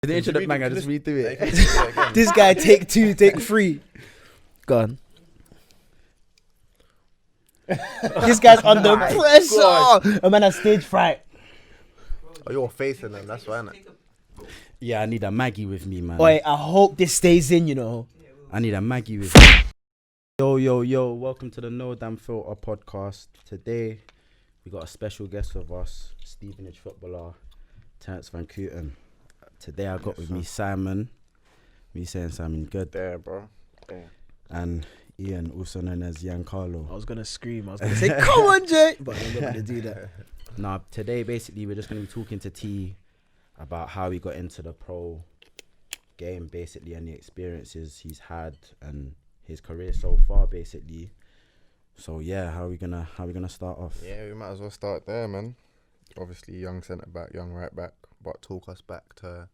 The intro that man, I just read through it. This guy, take 2, take 3. Go on. This guy's under pressure. A man has stage fright. Oh, you're facing them, that's why, innit? Yeah, I need a Maggie with me, man. Oi, I hope this stays in, you know. I need a Maggie with me. Yo, welcome to the No Damn Filter podcast. Today, we got a special guest with us, Stevenage footballer, Terence Vancooten. Today, I got with me Simon. Me saying Simon, good. There, bro. There. And Ian, also known as Giancarlo. I was going to scream. I was going to say, come on, Jay. But I'm not going to do that. Now, today, basically, we're just going to be talking to T about how he got into the pro game, basically, and the experiences he's had and his career so far, basically. So yeah, how are we gonna start off? Yeah, we might as well start there, man. Obviously, young centre back, young right back. But talk us back to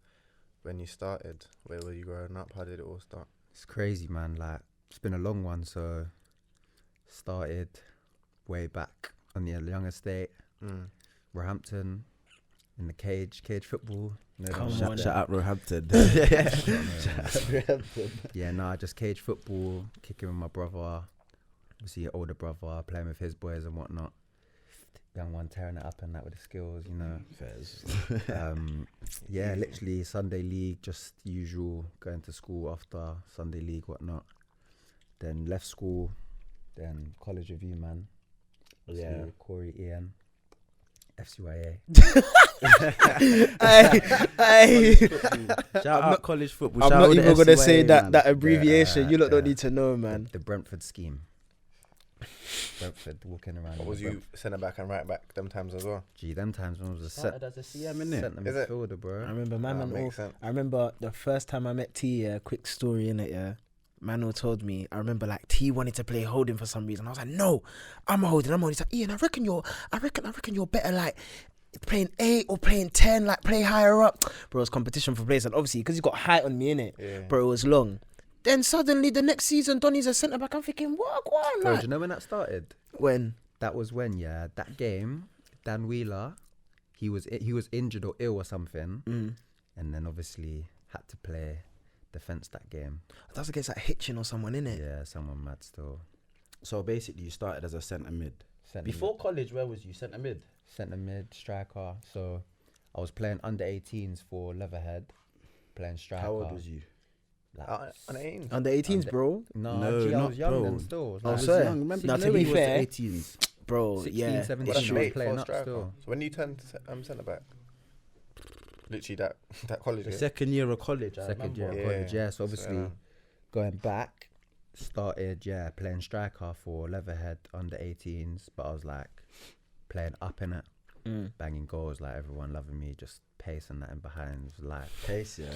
when you started. Where were you growing up? How did it all start? It's crazy, man. Like, it's been a long one. So, started way back on the young estate, Roehampton, in the cage football. Shout out Roehampton. Yeah, no, just cage football, kicking with my brother, obviously an older brother, playing with his boys and whatnot. Young one tearing it up and that with the skills, you know. Yeah, literally Sunday league, just usual, going to school after Sunday league, whatnot. Then left school, then college review, man. Yeah. Corey, Ian, FCYA. Shout out college football. I'm Shout not out even the going to FCYA, say man. that abbreviation. You lot don't need to know, man. The Brentford scheme. Brentford walking around. What was you centre back and right back them times as well? Gee, them times when I was a Started as a CM, innit? centre Is it? midfielder, bro. I remember I remember the first time I met T, quick story in it, yeah. Manuel told me, I remember like T wanted to play holding for some reason. I was like, no, I'm holding. He's like, Ian, I reckon you're better like playing 8 or playing 10, like play higher up. Bro, it was competition for players, and obviously because he got height on me, innit? Yeah. Bro, it was long. Then suddenly the next season Donny's a centre back. I'm thinking, what? Bro, Like, do you know when that started? when? That was when, yeah, that game, Dan Wheeler, he was injured or ill or something, and then obviously had to play defence that game. That was against like Hitchin or someone, innit? Yeah, someone mad still. So basically, you started as a centre mid. Centre Before college, where was you? Centre mid. centre mid, striker. So I was playing under 18s for Leatherhead, playing striker. How old was you? Like, On 18. Under 18s, bro. no, gee, I not was young bro. then still. I Like, swear. young. Remember, Now, you to know be he was fair, 18s. Bro, 16, yeah. 17, Well, that's you were late playing for a up striker. still. So when you turned centre back? Literally that college The year? second year of college, I Second year remember. of college, yeah. So obviously So, going back, started playing striker for Leatherhead under 18s, but I was like playing up in it, banging goals, like everyone loving me, just pacing that in behind. It was like Pace, yeah.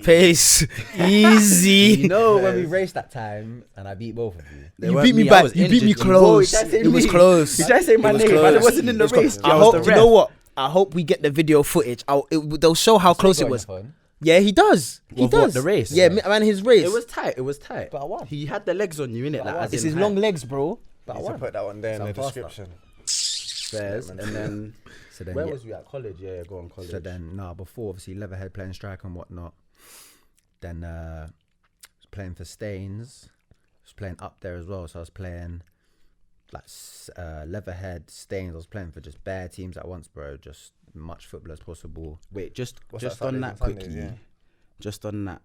Pace. Easy. you know when we raced that time and I beat both of you. You beat me back. You beat me close. Whoa, It was close. Did I say my It was name? close. But it wasn't in the It was race. close. I hope. You know what? I hope we get the video footage. They'll show how close it was. Yeah, he does. He Of what, does. the race? Yeah, man, his race. It was tight. But I won. He had the legs on you, innit? But I Like, won. as It's in his height. long legs, bro. But I need to won. put that one there in the Sound faster. description. Fairs. Yeah, man. And then, So then, where yeah, was you at college? Yeah, go on college. so then, before obviously Leatherhead playing striker and whatnot. Then was playing for Staines. Was playing up there as well. So I was playing like Leatherhead, Staines. I was playing for just bare teams at once, bro. Just much football as possible. Wait, just What's just that, on Saturdays that and Sundays, quickly. yeah. Just on that.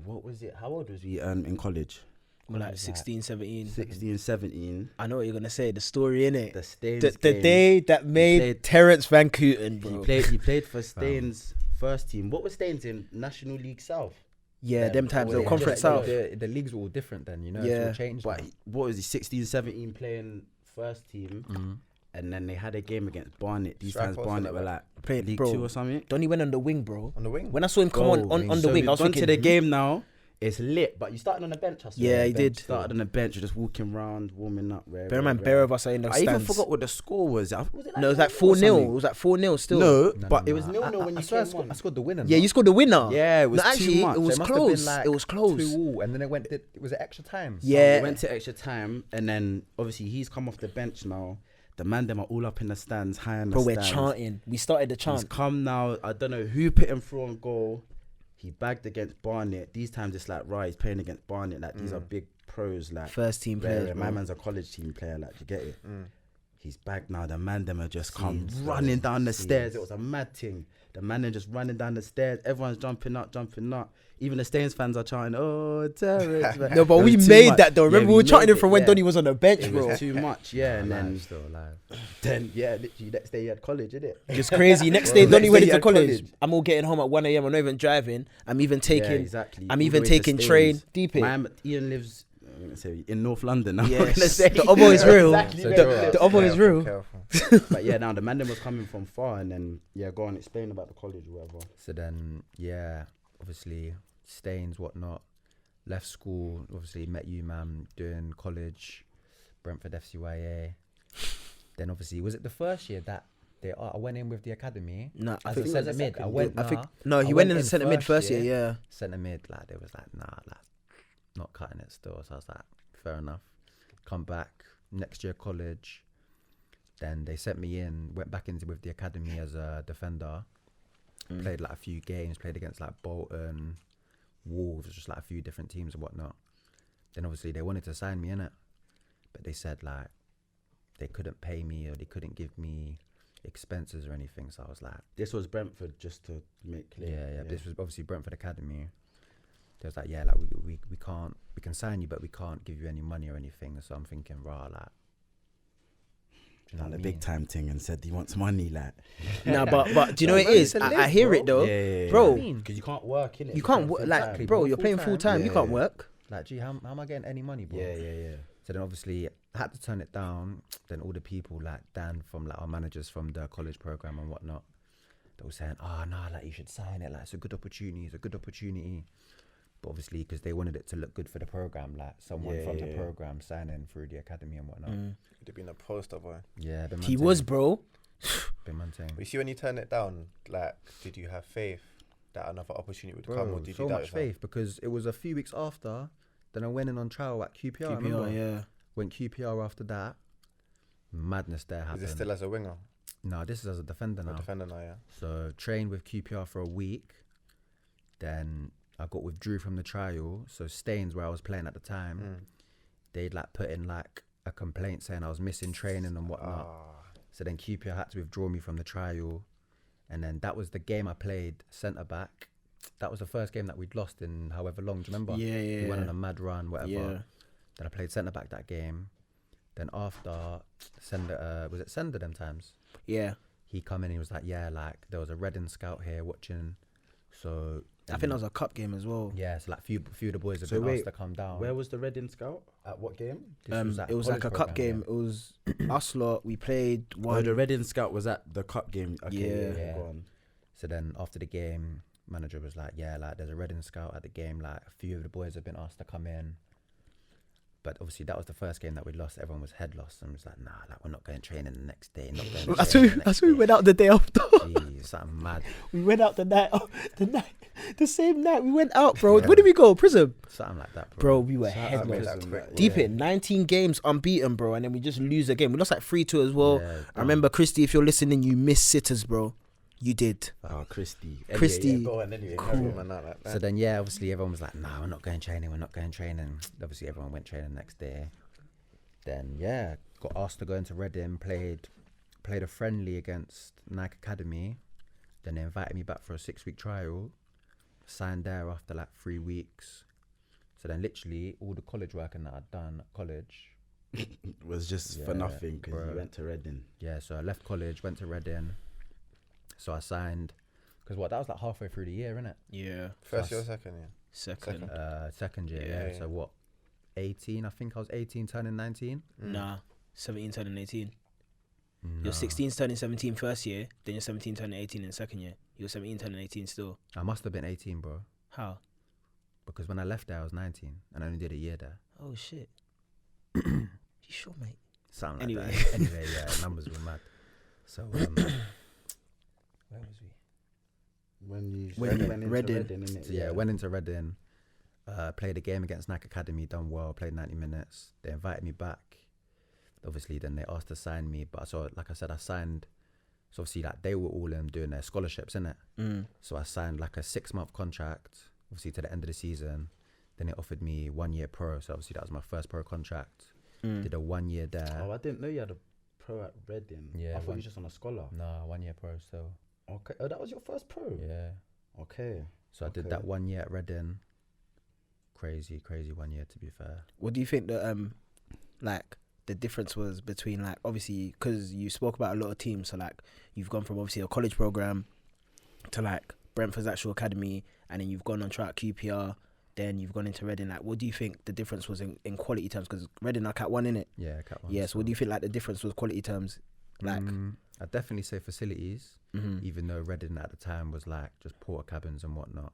What was it? How old was we in college? Well, like 16, 17. 16, 17. I know what you're gonna say. The story in it. The Staines The game. day that made played- Terence Vancooten, bro. He played for Staines first team. What was Staines in National League South? Yeah, them times. well, The yeah, Conference yeah, South. The leagues were all different then, you know. Yeah. It's all changed. But now. what was he? 16, 17 playing first team, and then they had a game against Barnet. These Striker times or Barnet centre were back? like Played, League bro. 2 or something. Donny went on the wing, bro. On the wing? When I saw him come on the So wing, I was we've gone thinking, to the game now. It's lit, but you started on the bench. I swear. Yeah, he Bench. did. Started on the bench, you're just walking around, warming up. bear in mind, bare of us are in the I even stands. forgot what the score was. Was it No, it was like 4-0 or 4-0. something? It was like 4-0 still. No, No, but no, it was no. 0-0 when I you swear came I on. scored the winner. Yeah, you scored the winner. Yeah, it was No, actually, too much. it was So it must have been close. like It was close. 2-2, and then it went. Was it extra time? Yeah. We went to extra time, and then obviously he's come off the bench now. The man them are all up in the stands, high in the Bro, we're stands. chanting. We started the He's chant. come now. I don't know who put him through on goal. He bagged against Barnet. These times it's like, right, he's playing against Barnet. Like, these are big pros. Like, First team players, my bro. man's a college team player. Like, you get it? He's back now. The man them are just Scenes, come bro. running down the stairs. Scenes. It was a mad thing. The man them just running down the stairs. Everyone's jumping up. Even the Staines fans are chanting, "Oh, Terence!" No, but It we was too made much. that though. Remember, we were made chanting it it, from when yeah. Donny was on the bench, It bro. was too much, yeah. And Alive, still alive. then literally next day you had college, innit? It's crazy. Next Bro, day, Donny next went day you into had college. college. I'm all getting home at 1 a.m. I'm not even driving. I'm even taking. Yeah, exactly. I'm All even the way to taking Staines. train. Deep it. Ian lives, I'm gonna say, in North London. I'm not Yes. gonna say The Obo is real. Exactly So where true. he lives. The Obo is real. Careful. But yeah, now the man them was coming from far, and then go on, explain about the college or whatever. So then, obviously, Staines, whatnot. Left school, obviously met you, man, doing college, Brentford FCYA. Then obviously, was it the first year that I went in with the academy? No, I I think think centre mid. I went. I think no. He went in as centre mid first year. Yeah. Centre mid, like they was like, nah, like not cutting it still. So I was like, fair enough. Come back next year college. Then they sent me in. Went back into with the academy as a defender. Played like a few games. Played against like Bolton, Wolves, just like a few different teams and whatnot. Then obviously they wanted to sign me in it, but they said like they couldn't pay me or they couldn't give me expenses or anything. So I was like, This was Brentford, just to make clear. yeah. This was obviously Brentford Academy. They was like, yeah, like we can't, we can sign you, but we can't give you any money or anything. So I'm thinking, rah, like, do you know Done what the I big mean? time thing and said he wants money, like. No, but do you know what it Bro, is? it's a I live, hear bro. it though. Yeah, Bro, because you can't work, innit? You can't playing work, full like, time. bro. You're You're playing full time. You Yeah. can't work. Like, gee, how am I getting any money, bro? Yeah. So then obviously I had to turn it down. Then all the people like Dan from like our managers from the college program and whatnot, they were saying, oh no, like you should sign it. Like it's a good opportunity. It's a good opportunity. But obviously because they wanted it to look good for the program, like someone from the program signing through the academy and whatnot. You'd have been a poster boy. Yeah, been He man was, thing. bro. Been man thing. But you see, when you turn it down, like, did you have faith that another opportunity would come, or Bro, did so you doubt much yourself? faith because it was a few weeks after. Then I went in on trial at QPR. remember? yeah. Went QPR after that. Madness there Is happened. it still as a winger? No, this is as a defender now. A defender now, yeah. So trained with QPR for a week. Then I got withdrew from the trial. So Staines, where I was playing at the time, they'd like put in like a complaint saying I was missing training and whatnot. So then QPR had to withdraw me from the trial. And then that was the game I played centre back. That was the first game that we'd lost in however long. Do you remember? Yeah. We went on a mad run, whatever. Yeah. Then I played centre back that game. Then after was it Sender them times? Yeah. He come in, he was like, yeah, like there was a Reading scout here watching. So I think that was a cup game as well. yeah, so like few of the boys have So been wait, asked to come down. Where was the Reading scout? At what game? This It was like a cup game. It was us lot. We played Oh, one. the Reading scout was at the cup game. Okay, Yeah. go on. So then after the game, manager was like, yeah, like there's a Reading scout at the game. Like a few of the boys have been asked to come in. But obviously that was the first game that we lost. Everyone was head lost and was like, nah, like we're not going training the next day. Not going That's training why the next we day. went out the day after. Jeez, something mad. We went out the same night. We went out, bro. Where did we go? Prison, Something like that, bro. bro. We were Shout out head made lost. that quick. Deep it, 19 games unbeaten, bro, and then we just lose a game. We lost like 3-2 as well. Yeah, I remember, Christy, if you're listening, you missed sitters, bro. You did. Oh, Christy. Christy. Go on anyway. Cool. carry on. Man, like that. So then, yeah, obviously everyone was like, nah, we're not going training. Obviously everyone went training the next day. Then, yeah, got asked to go into Reading, played a friendly against Nike Academy. Then they invited me back for a 6-week trial. Signed there after like 3 weeks. So then literally all the college working that I'd done at college. Was just for Yeah, nothing because bro. you went to Reading. Yeah, so I left college, went to Reading. So I signed, because that was like halfway through the year, innit? Yeah. First year or second year? Second. Second year, Yeah, yeah. yeah. So what, 18? I think I was 18 turning 19. Nah. 17 turning 18. No. You're 16 turning 17 first year, then you're 17 turning 18 in second year. You're 17 turning 18 still. I must have been 18, bro. How? Because when I left there, I was 19 and I only did a year there. Oh shit. You sure, mate? Something Anyway. like that. Anyway, yeah, numbers were mad. So, where was we? When you When- went into Reading. innit? So, yeah, went into Reading, played a game against Nike Academy, done well, played 90 minutes. They invited me back. Obviously, then they asked to sign me. But so, like I said, I signed So obviously, like they were all doing their scholarships, innit? So I signed like a 6-month contract, obviously to the end of the season. Then it offered me 1 year pro. So obviously that was my first pro contract. Did a 1 year there. Oh, I didn't know you had a pro at Reading. Yeah, I thought you were just on a scholar. No, 1 year pro still. Okay. Oh, that was your first pro? Yeah. Okay. So I did that 1 year at Reading. Crazy 1 year, to be fair. What do you think that like the difference was between, like, obviously because you spoke about a lot of teams, so like you've gone from obviously a college program to like Brentford's actual academy, and then you've gone on track QPR, then you've gone into Reading. Like, what do you think the difference was in quality terms? Because Reading are Cat 1, innit? Yeah, Cat 1. Yeah, so what do you think like the difference was quality terms? Like, I'd definitely say facilities, even though Reading at the time was like just porter cabins and whatnot.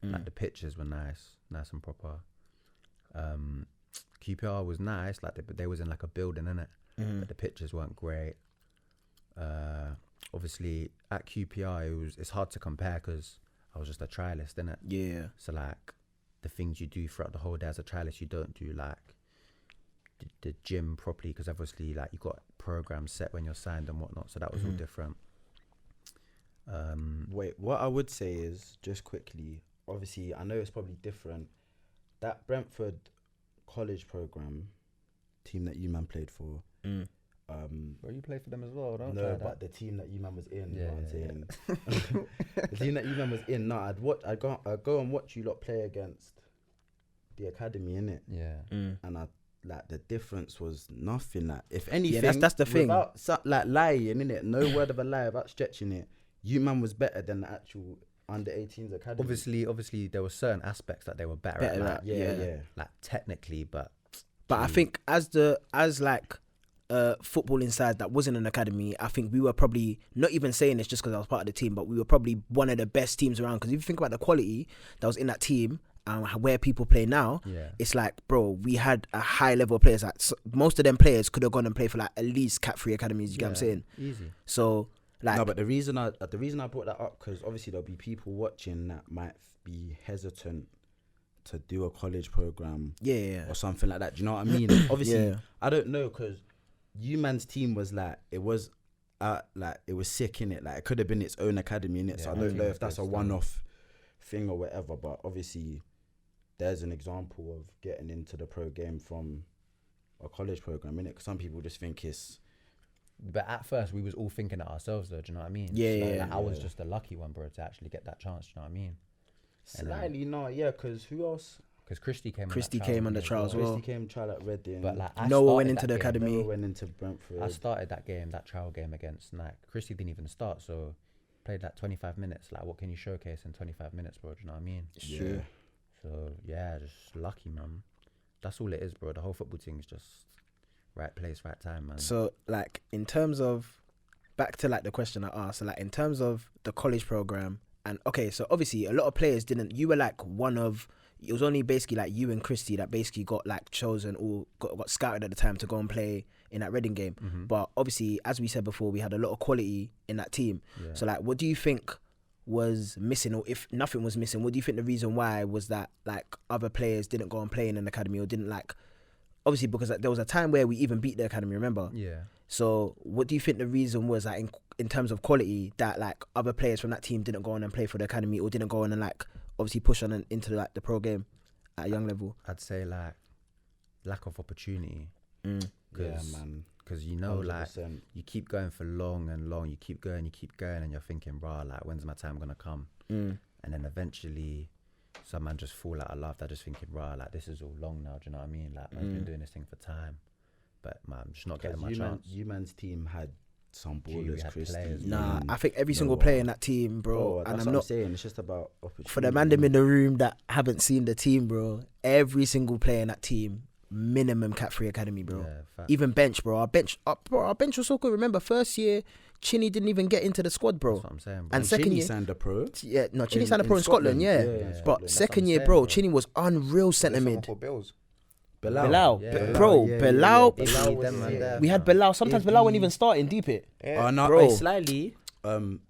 Like the pitches were nice and proper. QPR was nice, like they was in like a building, innit? But the pitches weren't great. Obviously at QPR it's hard to compare because I was just a trialist, innit? Yeah. So like the things you do throughout the whole day as a trialist, you don't do like the gym properly, because obviously like you got programs set when you're signed and whatnot. So that was all different. Wait, what I would say is, just quickly, obviously I know it's probably different. That Brentford college program team that you man played for. Well, you play for them as well, don't you? No, but the team that you man was in. Yeah, You know what I'm saying? The team that you man was in. No, I'd go and watch you lot play against the academy, innit? Yeah. And I like the difference was nothing. Like, if anything, that's the thing. Without like lying, innit? No word of a lie about stretching it. You man was better than the actual under 18s academy. Obviously, there were certain aspects that they were better at. Like, yeah. Like technically, but I think as footballing side that wasn't an academy, I think we were probably, not even saying this just because I was part of the team, but we were probably one of the best teams around. Because if you think about the quality that was in that team and where people play now, it's like, bro, we had a high level of players. Like, most of them players could have gone and played for like at least Cat 3 academies. You get what I'm saying? Easy. So like, no, but the reason I brought that up, because obviously there'll be people watching that might be hesitant to do a college program, or something like that. Do you know what I mean? Obviously, I don't know, because you man's team was like, it was sick in it. Like, it could have been its own academy in it. So I don't know if that's a one-off thing or whatever. But obviously, there's an example of getting into the pro game from a college program in it. Because some people just think it's. But at first, we was all thinking it ourselves, though. Do you know what I mean? Yeah. I was just a lucky one, bro, to actually get that chance. Do you know what I mean? Slightly, no, yeah. Because who else? Because Christy came on the trial as well. Christy came trial at Reading. But like, Noah went into the academy. Noah went into Brentford. I started that trial game against Nike. Christy didn't even start, so played like 25 minutes. Like, what can you showcase in 25 minutes, bro? Do you know what I mean? Yeah. So yeah, just lucky, man. That's all it is, bro. The whole football thing is just right place, right time, man. So like, in terms of, back to like the question I asked, so like in terms of the college program, and okay, so obviously a lot of players didn't. You were like one of. It was only basically like you and Christy that basically got like chosen or got scouted at the time to go and play in that Reading game. But obviously, as we said before, we had a lot of quality in that team. So like, what do you think was missing, or if nothing was missing, what do you think the reason why was that like other players didn't go and play in an academy, or didn't like, obviously because there was a time where we even beat the academy, remember? Yeah. So what do you think the reason was, like in terms of quality, that like other players from that team didn't go on and play for the academy, or didn't go on and like obviously push on into like the pro game at a young level? I'd say like lack of opportunity. Yeah, man. Because you know, 100%. like you keep going for long and long, you keep going, and you're thinking, bro, like when's my time gonna come? And then eventually, some man just fall out of love. They're just thinking, bro, like this is all long now. Do you know what I mean? Like I've been doing this thing for time, but man, I'm just not getting my chance. You man's team had some ballers, Christy. Nah, I think every single player in that team, bro. And I'm not saying it's just about opportunity. For the man them in the room that haven't seen the team, bro. Every single player in that team, minimum Cat 3 academy, bro. Yeah, even bench, bro. Our bench was so good. Remember, first year, Chinny didn't even get into the squad, bro. That's what I'm saying, bro. And second year, signed a pro. Yeah, no, Chinny signed a pro in Scotland, yeah. But second year, bro, Chinny was unreal centre mid. Bilal. We had Bilal. Sometimes Bilal wasn't even starting deep it. Oh no, bro. Slightly.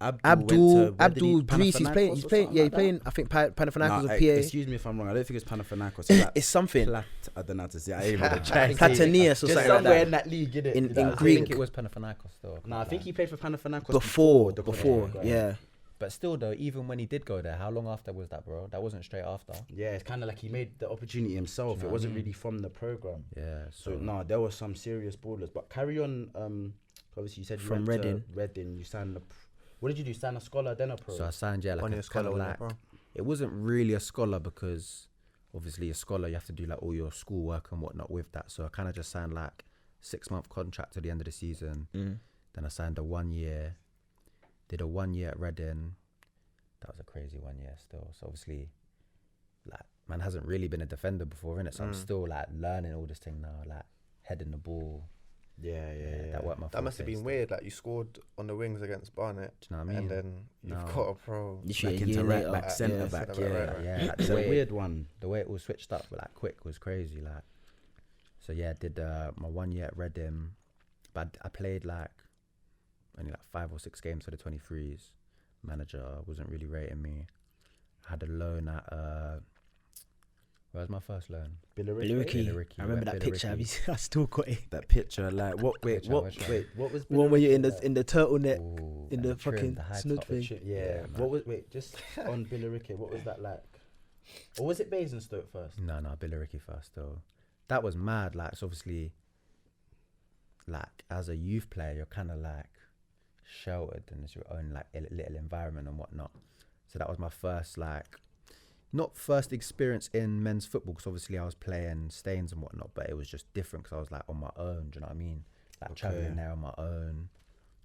Abdul where did he- Brees. He's playing. Panathinaikos He's or playing. something Yeah, like he's playing. I think Panathinaikos or PA. Excuse me if I'm wrong. I don't think it's Panathinaikos. It's, like It's something. I don't know how to say. I ain't even trying to say it. Platanias or Just something like somewhere that. in that league, innit? In You know what I'm Greek. I think it was Panathinaikos though. No, I think he played for Panathinaikos Before, the yeah. But still though, even when he did go there, how long after was that, bro? That wasn't straight after. Yeah, it's kind of like he made the opportunity himself. Do you know It what I wasn't mean? really from the program. Yeah. So no, there were some serious ballers. But carry on. Obviously, you said you From went Reading. to Reading. You signed a. What did you do? Sign a scholar, then a pro. So I signed like On a your scholar, kinda wasn't like, it, bro? it wasn't really a scholar because obviously a scholar you have to do like all your schoolwork and whatnot with that. So I kind of just signed like 6-month contract to the end of the season. Then I signed a 1 year. Did a 1 year at Reading. That was a crazy 1 year still. So obviously, like, man hasn't really been a defender before, innit? So I'm still like learning all this thing now, like heading the ball. yeah. That worked my That must have been weird. Like you scored on the wings against Barnet, Do you know what I mean? and then you've No. got a pro. Literally Back a into year right later. back, centre Yeah. back. Centre Yeah, back, right. Yeah, like It's the a way, weird one. the way it all switched up like quick was crazy. Like, so yeah, did my 1 year at Reading, but I played like only like 5 or 6 games for the 23s. Manager wasn't really rating me. I had a loan at where was my first loan? Billericay. Billericay, I remember went that picture. Billericay. I still got it. That picture, like what? Wait, Which what? one, which one? Wait, what was One where you're in Billericay like? the turtleneck. Ooh, in and the trim, fucking the high snoot top. thing. Yeah. man. What was? Wait, just on Billericay, what was that like? Or was it Basingstoke first? No, Billericay first though. That was mad. Like, it's obviously, like as a youth player, you're kind of like sheltered and it's your own like little environment and whatnot. So that was my first like, not first experience in men's football because obviously I was playing Staines and whatnot, but it was just different because I was like on my own. Do you know what I mean? Like traveling there on my own.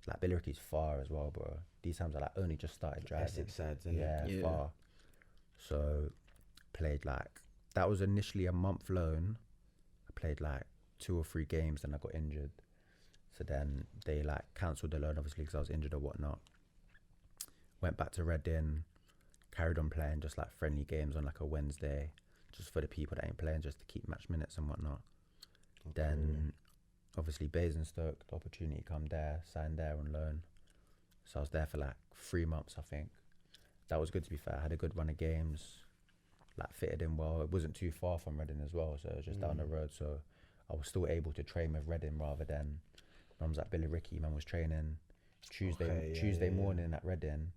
Like Billericay's far as well, bro. These times I like only just started driving. Essex sides, innit? Yeah, Yeah. far. So played like, that was initially a month loan. I played like 2 or 3 games, then I got injured. So then they like cancelled the loan obviously because I was injured or whatnot. Went back to Reading, carried on playing just like friendly games on like a Wednesday, just for the people that ain't playing, just to keep match minutes and whatnot. Then obviously Basingstoke, the opportunity come there, signed there on loan. So I was there for like 3 months, I think. That was good, to be fair. I had a good run of games, like fitted in well. It wasn't too far from Reading as well, so it was just down the road. So I was still able to train with Reading rather than, man was at Billericay, man was training Tuesday morning at Reading,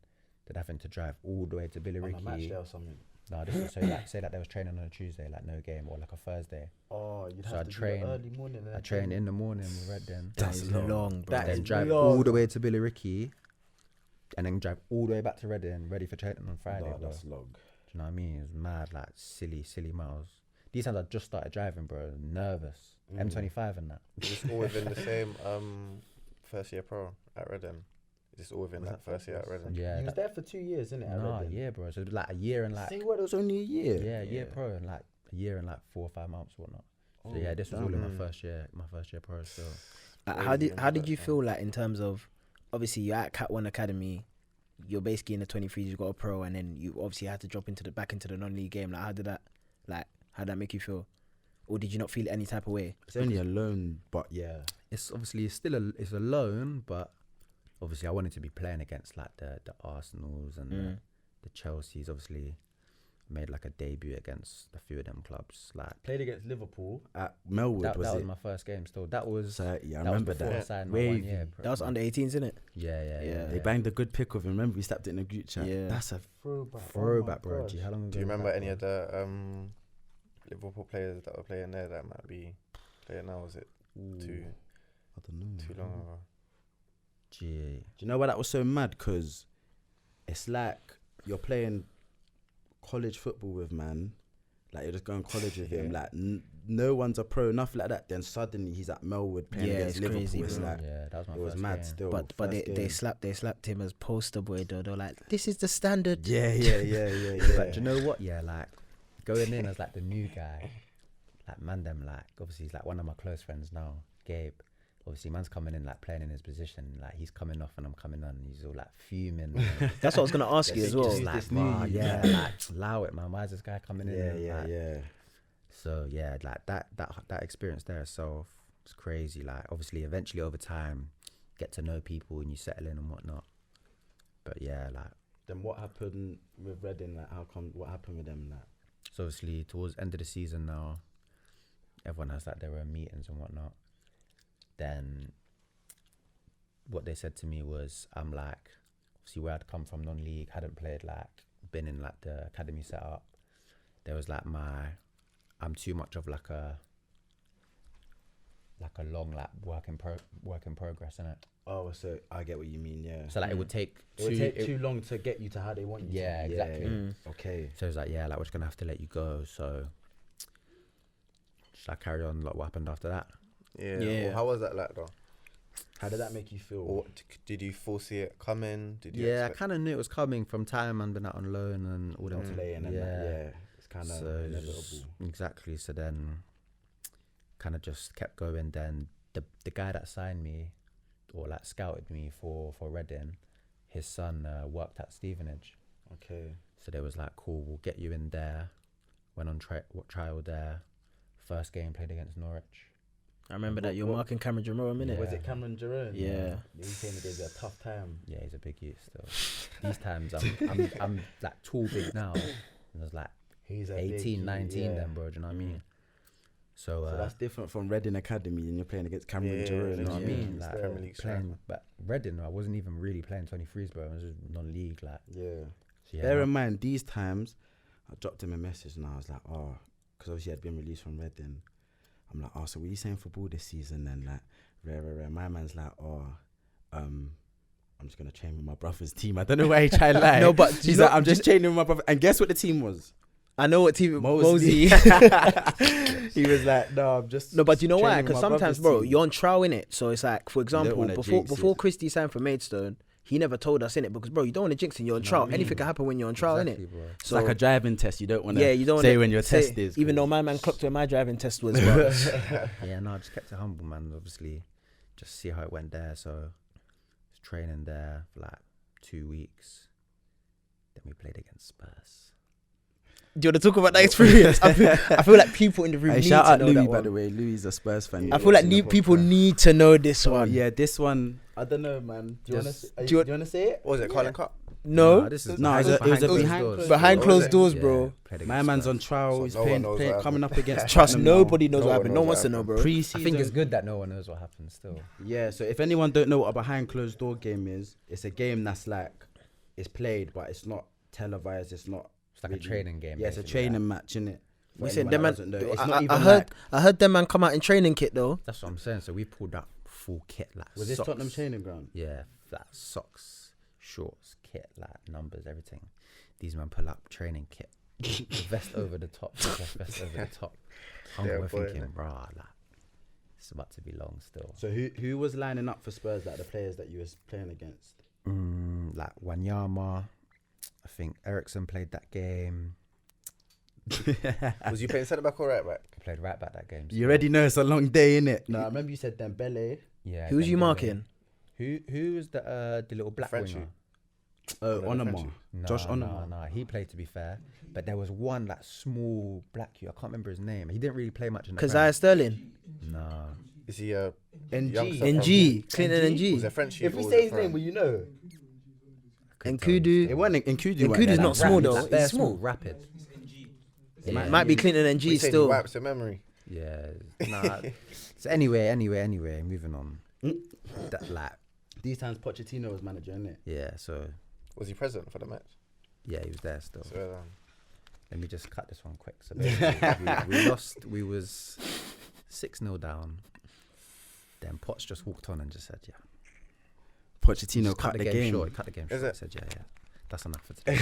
then having to drive all the way to On a match Billericay. day or something. No, this was so like say that they was training on a Tuesday, like no game, or like a Thursday. Oh, you'd So have I to train- do it early morning. And I then train in the morning with Reading. That's That is long. long, bro. That Then is drive long. all the way to Billericay, and then drive all the way back to Reading, ready for training on Friday. No, bro. that's long. Do you know what I mean? It was mad, like silly miles. These times I just started driving, bro. Nervous. M25 and that. Is this all within the same first year pro at Reading? Is this all within Was that that first year at Reading? Yeah. You was there for 2 years, innit? at Nah, Reading? yeah, bro. So like a year and like Say what? It was only a year. yeah, year pro and like a year and like 4 or 5 months, whatnot. So Oh, yeah, this was all in damn. my first year pro. So How did Crazy, you man. feel like in terms of, obviously you're at Cat One Academy, you're basically in the 23s, you got a pro, and then you obviously had to drop back into the non-league game. Like how did that make you feel, or did you not feel any type of way? It's only a loan, but yeah. it's obviously it's a loan, but obviously I wanted to be playing against like the Arsenals and the Chelseas. Obviously made like a debut against a few of them clubs. Like Played against Liverpool at Melwood, that was was it? my first game still. That was So, yeah, I that was remember before I that. signed my 1 Wavy. year pro. That was under 18s, isn't it? Yeah. They banged a good pick of him. Remember, we snapped it in a group chat. Yeah. That's a throwback. Throwback, Oh my bro. gosh. Gee, how long ago Do you was remember that, any bro? of the Liverpool players that were playing there that might be playing now? Was it too I don't know. too long ago? Gee. Do you know why that was so mad? Because it's like you're playing college football with man. Like you're just going college with him. Yeah. Like no one's a pro, nothing like that. Then suddenly he's at Melwood playing Yeah, against it's Liverpool. crazy, It's bro. like Yeah, that was my it was first mad game. still. But first they game. slapped him as poster boy though. They're like, this is the standard. Yeah. But do you know what? Yeah, like going in as like the new guy, like man, them like obviously he's like one of my close friends now, Gabe. Obviously, man's coming in like playing in his position, like he's coming off and I'm coming on. He's all like fuming. That's what I was gonna ask you as well. Who's Just like, this new "Rah, you?" yeah, like allow it, man. Why is this guy coming in? Yeah. Like, So yeah, like that experience there itself was crazy. Like obviously, eventually over time, get to know people and you settle in and whatnot. But yeah, like, Then what happened with Reading? Like, what happened with them? Like, so obviously towards the end of the season now, everyone has like their own meetings and whatnot. Then what they said to me was, I'm like, obviously where I'd come from, non-league, hadn't played, like, been in like the academy setup. There was like I'm too much of like a long like work in progress, innit? oh, so I get what you mean. Yeah. So like it would take too long to get you to how they want you. Yeah, to. exactly. Okay. So it's like, yeah, like we're just gonna have to let you go. So should I carry on like what happened after that? Yeah. Yeah. Well, how was that like though? How did that make you feel? Or did you foresee it coming? Did you? Yeah, I expect- kind of knew it was coming from time and been out on loan and all them. Not playing and yeah. that, yeah. It's kind of So inevitable. exactly. So then, kind of just kept going. Then the guy that signed me, or like scouted me for Reading, his son worked at Stevenage. Okay. So they was like, cool, we'll get you in there. Went on trial there. First game played against Norwich. I remember that you're What- marking Cameron Jerome, innit? Yeah. Was it Cameron Jerome? Yeah. He came and gave you a tough time. Yeah, he's a big youth still. These times I'm like tall big now. And I was like He's a 18, big, 19 yeah. then, bro. Do you know what I mean? So, So that's different from Reading Academy and you're playing against Cameron Jerome. you know what I yeah, mean? it's Like Premier League playing, but Reading, I wasn't even really playing 23s, bro. I was just non-league, like. Yeah. So yeah, Bear in mind, these times, I dropped him a message and I was like, oh, because obviously I'd been released from Reading. I'm like, oh, so what are you saying for ball this season then? Like, rare. My man's like, oh, I'm just going to train with my brother's team. I don't know why he tried to lie. No, but he's like, I'm just training with my brother. And guess what the team was? I know what team Mosley. Mosey. He was like, no, I'm just No, but you know why? training with Because my sometimes, brother's bro, team. you're on trial, innit? So it's like, for example, wanna jinx before it. Christy signed for Maidstone, he never told us, innit? Because, bro, you don't want to jinx it. You're on No, trial. I mean, Anything can happen when you're on trial, exactly, innit? bro. It's like a driving test. You don't want to you don't say wanna when your say- test is. Even though my man clocked where my driving test was. But Yeah, no, I just kept it humble, man. Obviously, just see how it went there. So, was training there for like 2 weeks. Then we played against Spurs. do you want to talk about that experience? I feel like people in the room Hey, need shout to out know Louis, that by one. the way. Louis is a Spurs fan. I feel like people need to know this Oh, one. yeah, this one, I don't know, man. Do you want Just- to do you do you want to say it? What was it? Carling Cup? No, Nah, this is No, behind- it was a closed behind doors. closed behind Oh, closed is it? doors, Yeah, bro. played against My man's Spurs. on trial. So He's no one playing, knows what coming up against. Trust Tottenham now. nobody knows No what one happened. No knows one wants to what know, bro. Pre-season. I think it's good that no one knows what happened still. Yeah, so if anyone don't know what a behind closed door game is, it's a game that's like, it's played, but it's not televised. It's not. It's like a training game. Yeah, it's a basically, training match, innit? We said them man. It's not I even heard. like, I heard them man come out in training kit though. That's what I'm saying. So we pulled up full kit, like was this socks. Tottenham training ground? Yeah, flat socks, shorts, kit, like numbers, everything. These men pull up training kit, vest over the top, vest over the top. Yeah, We're boy, thinking, innit? brah, like it's about to be long still. So who was lining up for Spurs, like the players that you was playing against? Like Wanyama, I think Ericsson played that game. Was you playing centre back or right back? I played right back that game. You already know it's a long day, innit? No, I remember you said Dembele. Yeah. Who was you Dembele. marking? Who was the little black Frenchie. winger? Onoma. Josh Onoma. No, he played to be fair, but there was one like small black you. I can't remember his name. He didn't really play much in the Keziah Sterling, No, Is he a NG. youngster NG, from- Clinton Was NG, it Frenchie? If we say his name, will you know? couldn't tell you Nkudu. It wasn't Nkudu. Nkudu's not small though. Like, they're He's small. rapid. It Yeah. Might be Clinton NG We said he still. wipes your memory. Yeah. Nah. So anyway, moving on. That like, These times Pochettino was manager, innit? yeah. So Was he present for the match? yeah, he was there still. So, Let me just cut this one quick. So basically, we lost. We was 6-0 down. Then Potts just walked on and just said, "Yeah." Pochettino Just cut the game. short. He cut the game Is short. it? He said, "Yeah. That's enough for today."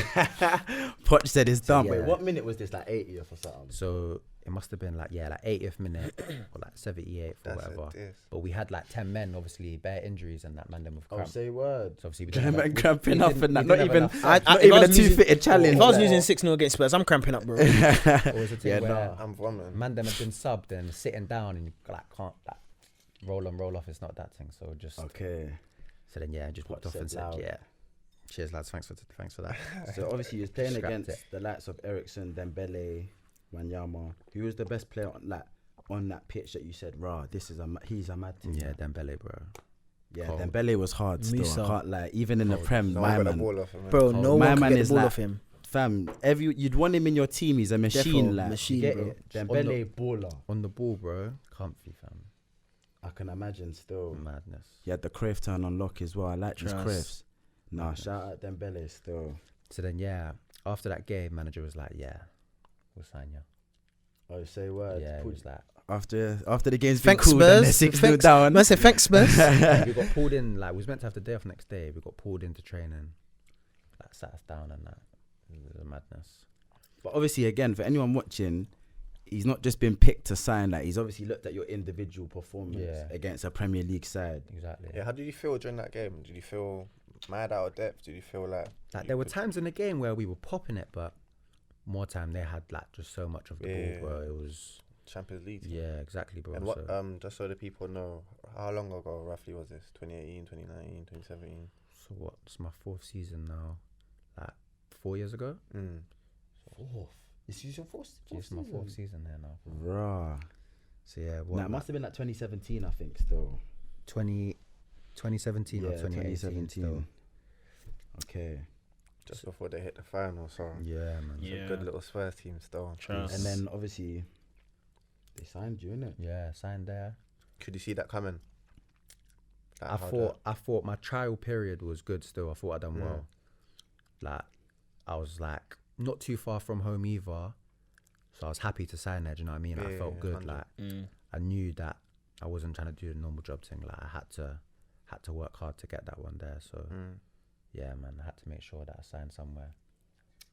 Poch said it's done. yeah. Wait, what minute was this? Like 80th or something? So it must have been like 80th minute or like 78th or that's whatever. it. Yes. But we had like 10 men, obviously bare injuries and that man them with Oh, cramp. say word. So obviously we Them didn't man have- we- cramping we up didn't- and that. we Not didn't have even, enough I- not if even I a was losing- 2-fitted challenge. If I was losing 6-0 against Spurs, I'm cramping up, bro. Or was a thing Yeah, where nah. I'm vomiting. man them had been subbed and sitting down and you like can't like roll on roll off. It's not that thing. So just Okay. so then yeah, just walked Potts off and said said loud. yeah. Cheers lads, thanks for that. So obviously you was playing Scrapped against it. the likes of Ericsson, Dembele, Wanyama. Who was the best player on that pitch that you said, rah, this is he's a mad thing. Yeah, Dembele, bro. Yeah, Cold. Dembele was hard still. Musa. I can't lie. Even in the Cold. Prem, No my one got the man. ball off him. Bro, Cold. no My one man can get is the ball like- off him. Fam, you'd want him in your team. He's a machine, Defo, like. machine, Get bro. it? On Dembele baller. On the ball, bro. Comfy, fam. I can imagine still. Madness. He had the Cruyff turn on lock as well. I like his Trust. Cruyffs. Nah, shout out Dembele still. So then, yeah, after that game, manager was like, yeah, we'll sign you. Oh, say word. Yeah, he Pulled- was like, After the game's been Thanks, called and they're Spurs. 6-0 Thanks. down. Man said, thanks, Spurs. we got pulled in, like, we was meant to have the day off next day. We got pulled into training, like, sat us down and that. It was a madness. But obviously, again, for anyone watching, he's not just been picked to sign. Like, he's obviously looked at your individual performance Yeah. against a Premier League side. Exactly. Yeah, how did you feel during that game? Did you feel mad out of depth? Did you feel like Like, there were times in the game where we were popping it, but more time they had, like, just so much of the Yeah. ball, bro. It was, Champions League? yeah, exactly, bro. And what? So, Just so the people know, how long ago roughly was this? 2018, 2019, 2017. so what? It's my 4th season now. Like, 4 years ago? Mm. Fourth. This is your fourth It's my 4th season here now. Rah. So, yeah, Nah, it must have been like 2017, I think, still. 2017 or Yeah, 2018 still. Okay. Just before they hit the final, so Yeah, man. it's a good little Spurs team still. Trust. And then, obviously, they signed you, innit? Yeah, signed there. Could you see that coming? Like I how thought my trial period was good still. I thought I'd done Yeah. well. Like, I was like not too far from home either. So I was happy to sign there, do you know what I mean? Yeah, I felt yeah, good. 100. Like, I knew that I wasn't trying to do the normal job thing. Like, I had to work hard to get that one there. So yeah, man, I had to make sure that I signed somewhere.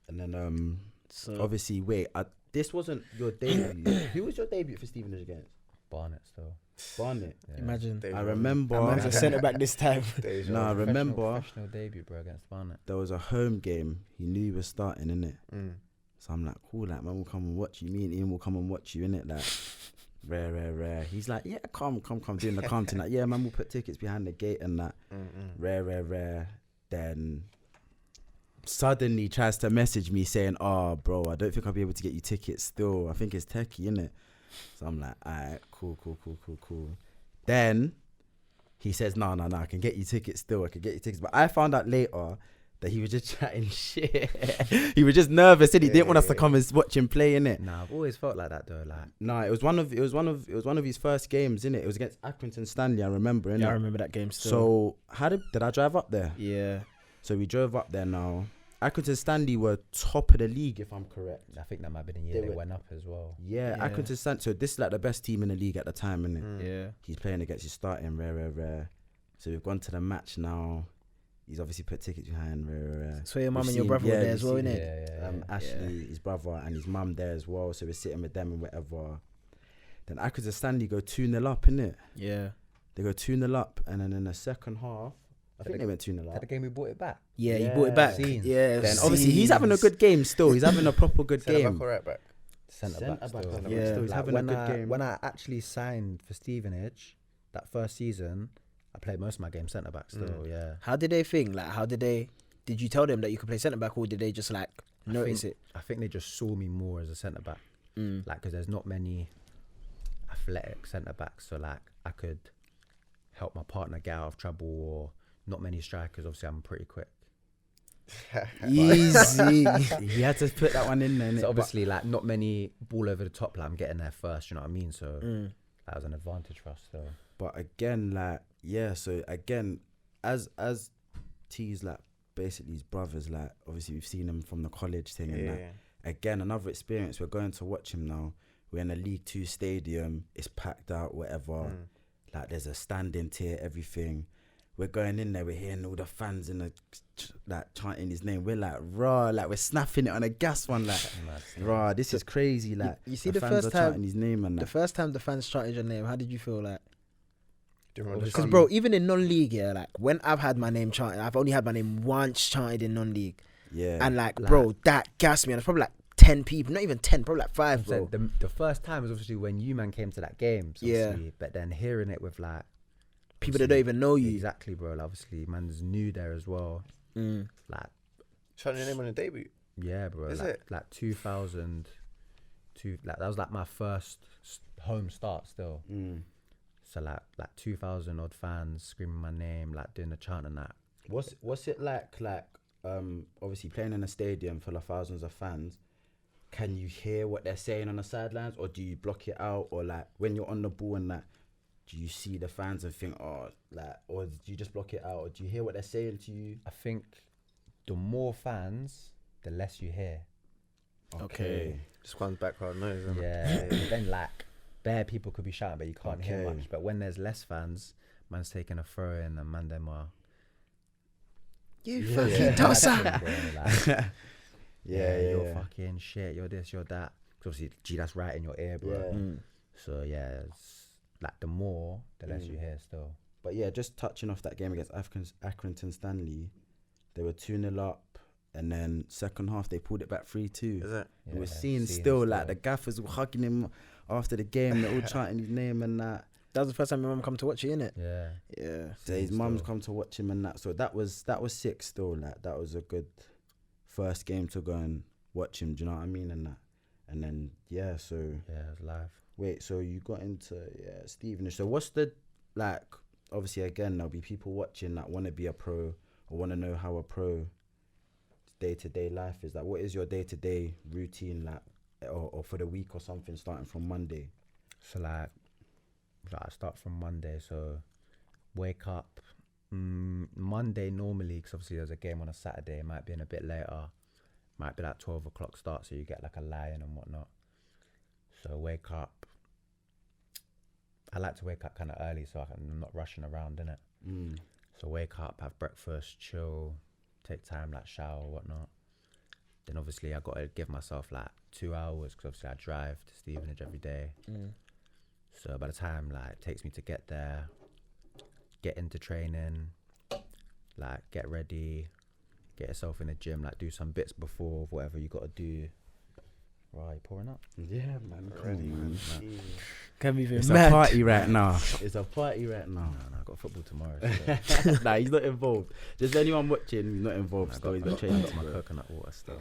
And then, So obviously, wait, this wasn't your debut. Who was your debut for Stevenage against? Barnet still. Barnet. Yeah. imagine. They I were- remember. That man's a centre back this time. Deja Nah, I vu. remember Professional debut, bro, against Barnet. there was a home game. He knew he was starting, innit? Mm. So I'm like, cool, like, man will come and watch you. Me and Ian will come and watch you, innit? Like, rare. He's like, yeah, come, doing the calm thing. Like, yeah, man, we'll put tickets behind the gate and that. Rare. Then suddenly tries to message me saying, oh, bro, I don't think I'll be able to get you tickets still. I think it's techie, innit? So I'm like, alright, cool. Then he says, no, I can get you tickets still. I can get you tickets. But I found out later that he was just chatting shit. He was just nervous, and he didn't want us to come and watch him play, innit? Nah, I've always felt like that though. Like, No, it was one of his first games, innit? It was against Accrington Stanley, I remember, innit? Yeah, I remember that game still. So how did I drive up there? yeah, So we drove up there now. Accrington Stanley were top of the league, if I'm correct. I think that might have been the year They they were- went up as well. Yeah, Yeah. Accrington Stanley. So this is like the best team in the league at the time, innit? Mm. yeah. He's playing against his starting, rare. So we've gone to the match now. He's obviously put tickets behind, rare. So your mum We've and your seen- brother yeah, were there we've as well, seen- innit? Yeah. Ashley, his brother, and his mum there as well. So we're sitting with them and whatever. Then Accrington Stanley go 2-0 up, innit? Yeah. They go 2-0 up, and then in the second half, I think they went 2-0 At up. the game we bought it back. Yeah, he Yeah. brought it back. Scenes. Yeah. Then obviously he's having a scenes. good game still. He's having a proper good Centre game. back or right back? Centre Centre back back, still. I think, Yeah. still. He's Like, having a good game. when I actually signed for Stevenage, that first season, I played most of my games centre back still. Yeah. How did they think? Like, did you tell them that you could play centre back, or did they just like notice it? I think they just saw me more as a centre back. Mm. Like, because there's not many athletic centre backs, so like I could help my partner get out of trouble, or not many strikers. Obviously, I'm pretty quick. Easy. He had to put that one in there. So innit? obviously, like not many ball over the top. Like I'm getting there first. You know what I mean? So Mm. that was an advantage for us. So But again, like, yeah, so again, as T's like basically his brothers, like obviously we've seen him from the college thing and that. Again, another experience. We're going to watch him now. We're in a League 2 stadium. It's packed out, whatever. Like there's a standing tier, everything. We're going in there. We're hearing all the fans in the like chanting his name. We're like, raw, like we're snapping it on a gas one, like, raw. This is crazy. Like you see the fans first are time- chanting his name and The that. first time the fans chanted your name, how did you feel? Like, Do you remember the because song? bro, even in non-league, yeah, like when I've had my name chanted, I've only had my name once chanted in non-league, Yeah. and like, bro, that gassed me. And it's probably like 10 people, not even 10, probably like 5, bro. So the first time was obviously when you man came to that game. So Yeah. obviously, but then hearing it with like People that don't even know you. exactly, bro. Like, obviously, man's new there as well. Mm. Like, Shouting your name on the debut. yeah, bro. Is like, it? like 2002? Like that was like my first home start still. Mm. So like 2,000 odd fans screaming my name, like doing the chant and that. What's it like obviously playing in a stadium full of thousands of fans? Can you hear what they're saying on the sidelines, or do you block it out, or like when you're on the ball and that, do you see the fans and think, oh, like, or do you just block it out, or do you hear what they're saying to you? I think the more fans, the less you hear. Okay. Just one's background noise, isn't it? Yeah. But then like bare people could be shouting, but you can't hear Okay. much. But when there's less fans, man's taking a throw in and man them are You Yeah. fucking Yeah. tosser. bro, like, Yeah, you're fucking shit, you're this, you're that. 'Cause obviously, gee, that's right in your ear, bro. Yeah. So yeah, it's like the more, the less you hear still. But yeah, just touching off that game against Accrington Stanley, they were 2-0 up, and then second half they pulled it back 3-2. Is it? And we're Yeah, seeing still like the gaffers were hugging him after the game. They're all chanting his name and that. That was the first time my mum come to watch you, innit? Yeah. Yeah. So his mum's come to watch him and that. So that was sick still. Like that was a good first game to go and watch him. Do you know what I mean? And that. And then yeah. So Yeah, it's live. wait. So you got into Stevenage. So what's the like? Obviously, again, there'll be people watching that want to be a pro or want to know how a pro day-to-day life is. Like, what is your day-to-day routine like, or for the week or something, starting from Monday? So like I start from Monday. So wake up Monday normally, because obviously there's a game on a Saturday. It might be in a bit later. Might be like 12 o'clock start, so you get like a lie-in and whatnot. So wake up. I like to wake up kind of early so I'm not rushing around, innit? So wake up, have breakfast, chill, take time, like shower, whatnot. Then obviously I got to give myself like 2 hours, because obviously I drive to Stevenage every day. So by the time like it takes me to get there, get into training, like get ready, get yourself in the gym, like do some bits before whatever you got to do. Right, you pouring up? Yeah, man. Ready, man. Can't be even It's mad. a party right now. It's a party right now. No, I got football tomorrow. So Nah, he's not involved. Just anyone watching, he's not involved. Still, he's got I training. got my coconut water still.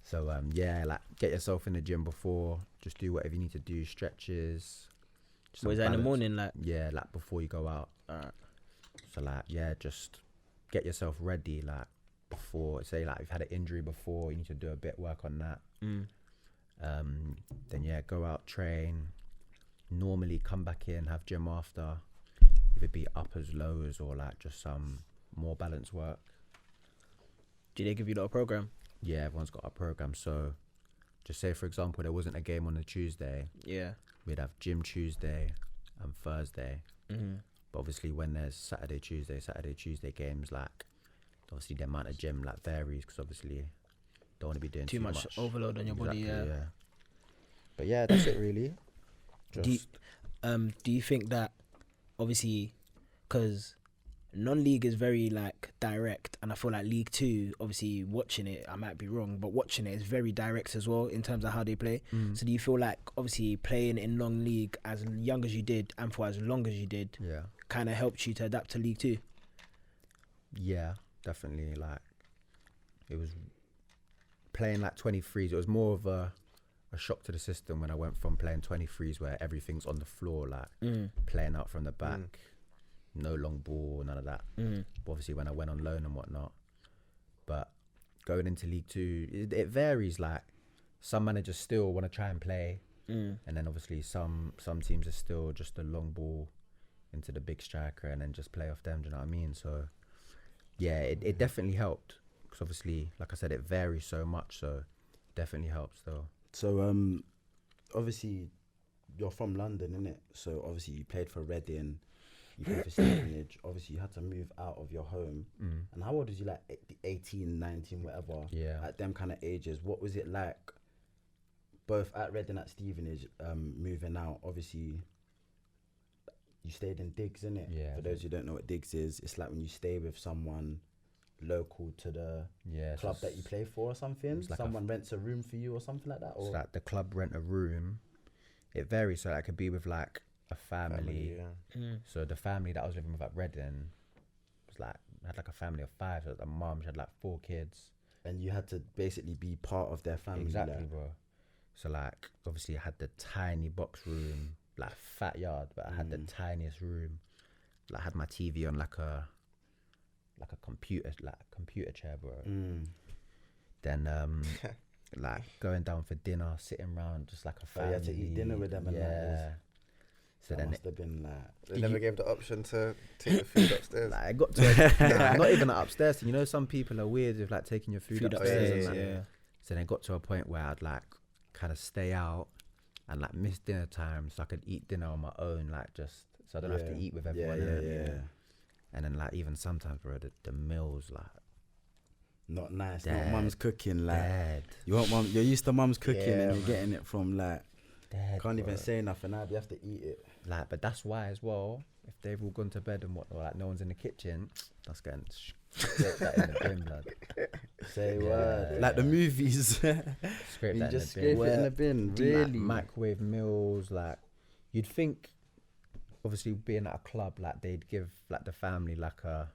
So yeah, like get yourself in the gym before. Just do whatever you need to do, stretches. some Was that in the balance. morning? Like, Yeah, like before you go out. So like yeah, just get yourself ready. Like before, say like you've had an injury before, you need to do a bit work on that. Then yeah, go out, train. Normally come back in, have gym after. Either be uppers, lowers, or like just some more balance work. do they give you a little program? Yeah, everyone's got a program. So just say for example there wasn't a game on a Tuesday, Yeah. we'd have gym Tuesday and Thursday. But obviously when there's Saturday, Tuesday games, like obviously the amount of gym like varies, because obviously don't want to be doing Too much overload on your body. Exactly, Yeah. But yeah, that's it really. Do you think that obviously, because non-league is very like direct, and I feel like League 2, obviously watching it, I might be wrong, but watching it is very direct as well in terms of how they play. So do you feel like obviously playing in non-league as young as you did and for as long as you did yeah, kind of helped you to adapt to League 2? yeah, definitely. Like it was playing like 23s. It was more of a shock to the system when I went from playing 23s where everything's on the floor, like playing out from the back, no long ball, none of that. But obviously when I went on loan and whatnot, but going into League 2, it varies. Like some managers still want to try and play, and then obviously some teams are still just a long ball into the big striker and then just play off them. Do you know what I mean? So yeah, it definitely helped, because obviously, like I said, it varies so much. So definitely helps though. So obviously you're from London, innit? So obviously you played for Reading, you played for Stevenage. Obviously you had to move out of your home. And how old was you, like 18, 19, whatever? Yeah. At them kind of ages. What was it like, both at Reading, at Stevenage, moving out? Obviously you stayed in digs, innit? Yeah. For those who don't know what digs is, it's like when you stay with someone local to the club that you play for or something. It's like someone rents a room for you or something like that. Or So like the club rent a room. It varies. So that could be with like a family. So the family that I was living with at Reading was like, had like a family of 5. So the mum, she had like 4 kids. and you had to basically be part of their family. Exactly, like. bro. So like obviously I had the tiny box room, like fat yard, but I had the tiniest room. Like I had my TV on like a computer chair, bro. Then like going down for dinner, sitting around just like a family. You had to eat dinner with them and that. So that then must have been like... They never gave the option to take the food upstairs. like I got to not even upstairs. You know, some people are weird with like taking your food upstairs. upstairs, and that. So then it got to a point where I'd like kind of stay out and like miss dinner time, so I could eat dinner on my own, like just so I don't have to eat with everyone. Yeah. And then like even sometimes, bro, the meals like Not nice. Dead. Not mum's cooking. Like dead. you want mum. You're used to mum's cooking, Yeah, and you're man. getting it from like Dead, can't even bro. say nothing. Now you have to eat it. Like, but that's why as well. If they've all gone to bed and whatnot, like no one's in the kitchen, that's getting straight that in the bin, blood. Say Yeah, word. Like the movies. Scrape You that just in the bin. scrape it in the bin. Do, Really. like, microwave meals, like you'd think, obviously being at a club, like they'd give like the family like a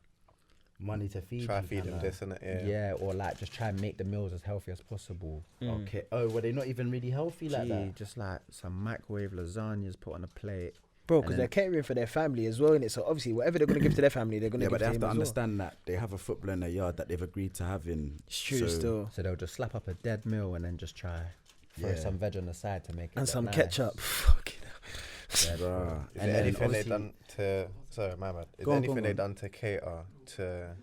Money to feed. Try you, feed them kinda. this and that. yeah, or like just try and make the meals as healthy as possible. Okay. Oh, were they not even really healthy like Gee, that? just like some microwave lasagnas put on a plate. Bro, And because then- they're catering for their family as well, innit? So obviously, whatever they're gonna give to their family, they're gonna Yeah, give but they to have him to as well. understand that they have a football in their yard that they've agreed to have in. It's true, so- still. So they'll just slap up a dead meal and then just try throw Yeah. some veg on the side to make it And look some nice. ketchup. Fucking hell. Yeah, Bruh. Is And there then anything they obviously- done to? Sorry, my bad. Is Go there on, go anything on, they go on. done to cater to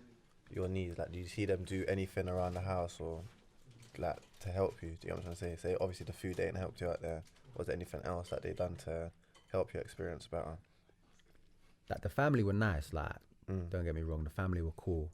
your needs? Like, do you see them do anything around the house or like to help you? Do you know what I'm trying to say? Say obviously the food ain't helped you out there. Was there anything else that they done to help your experience better? Like the family were nice, like Mm. don't get me wrong, the family were cool,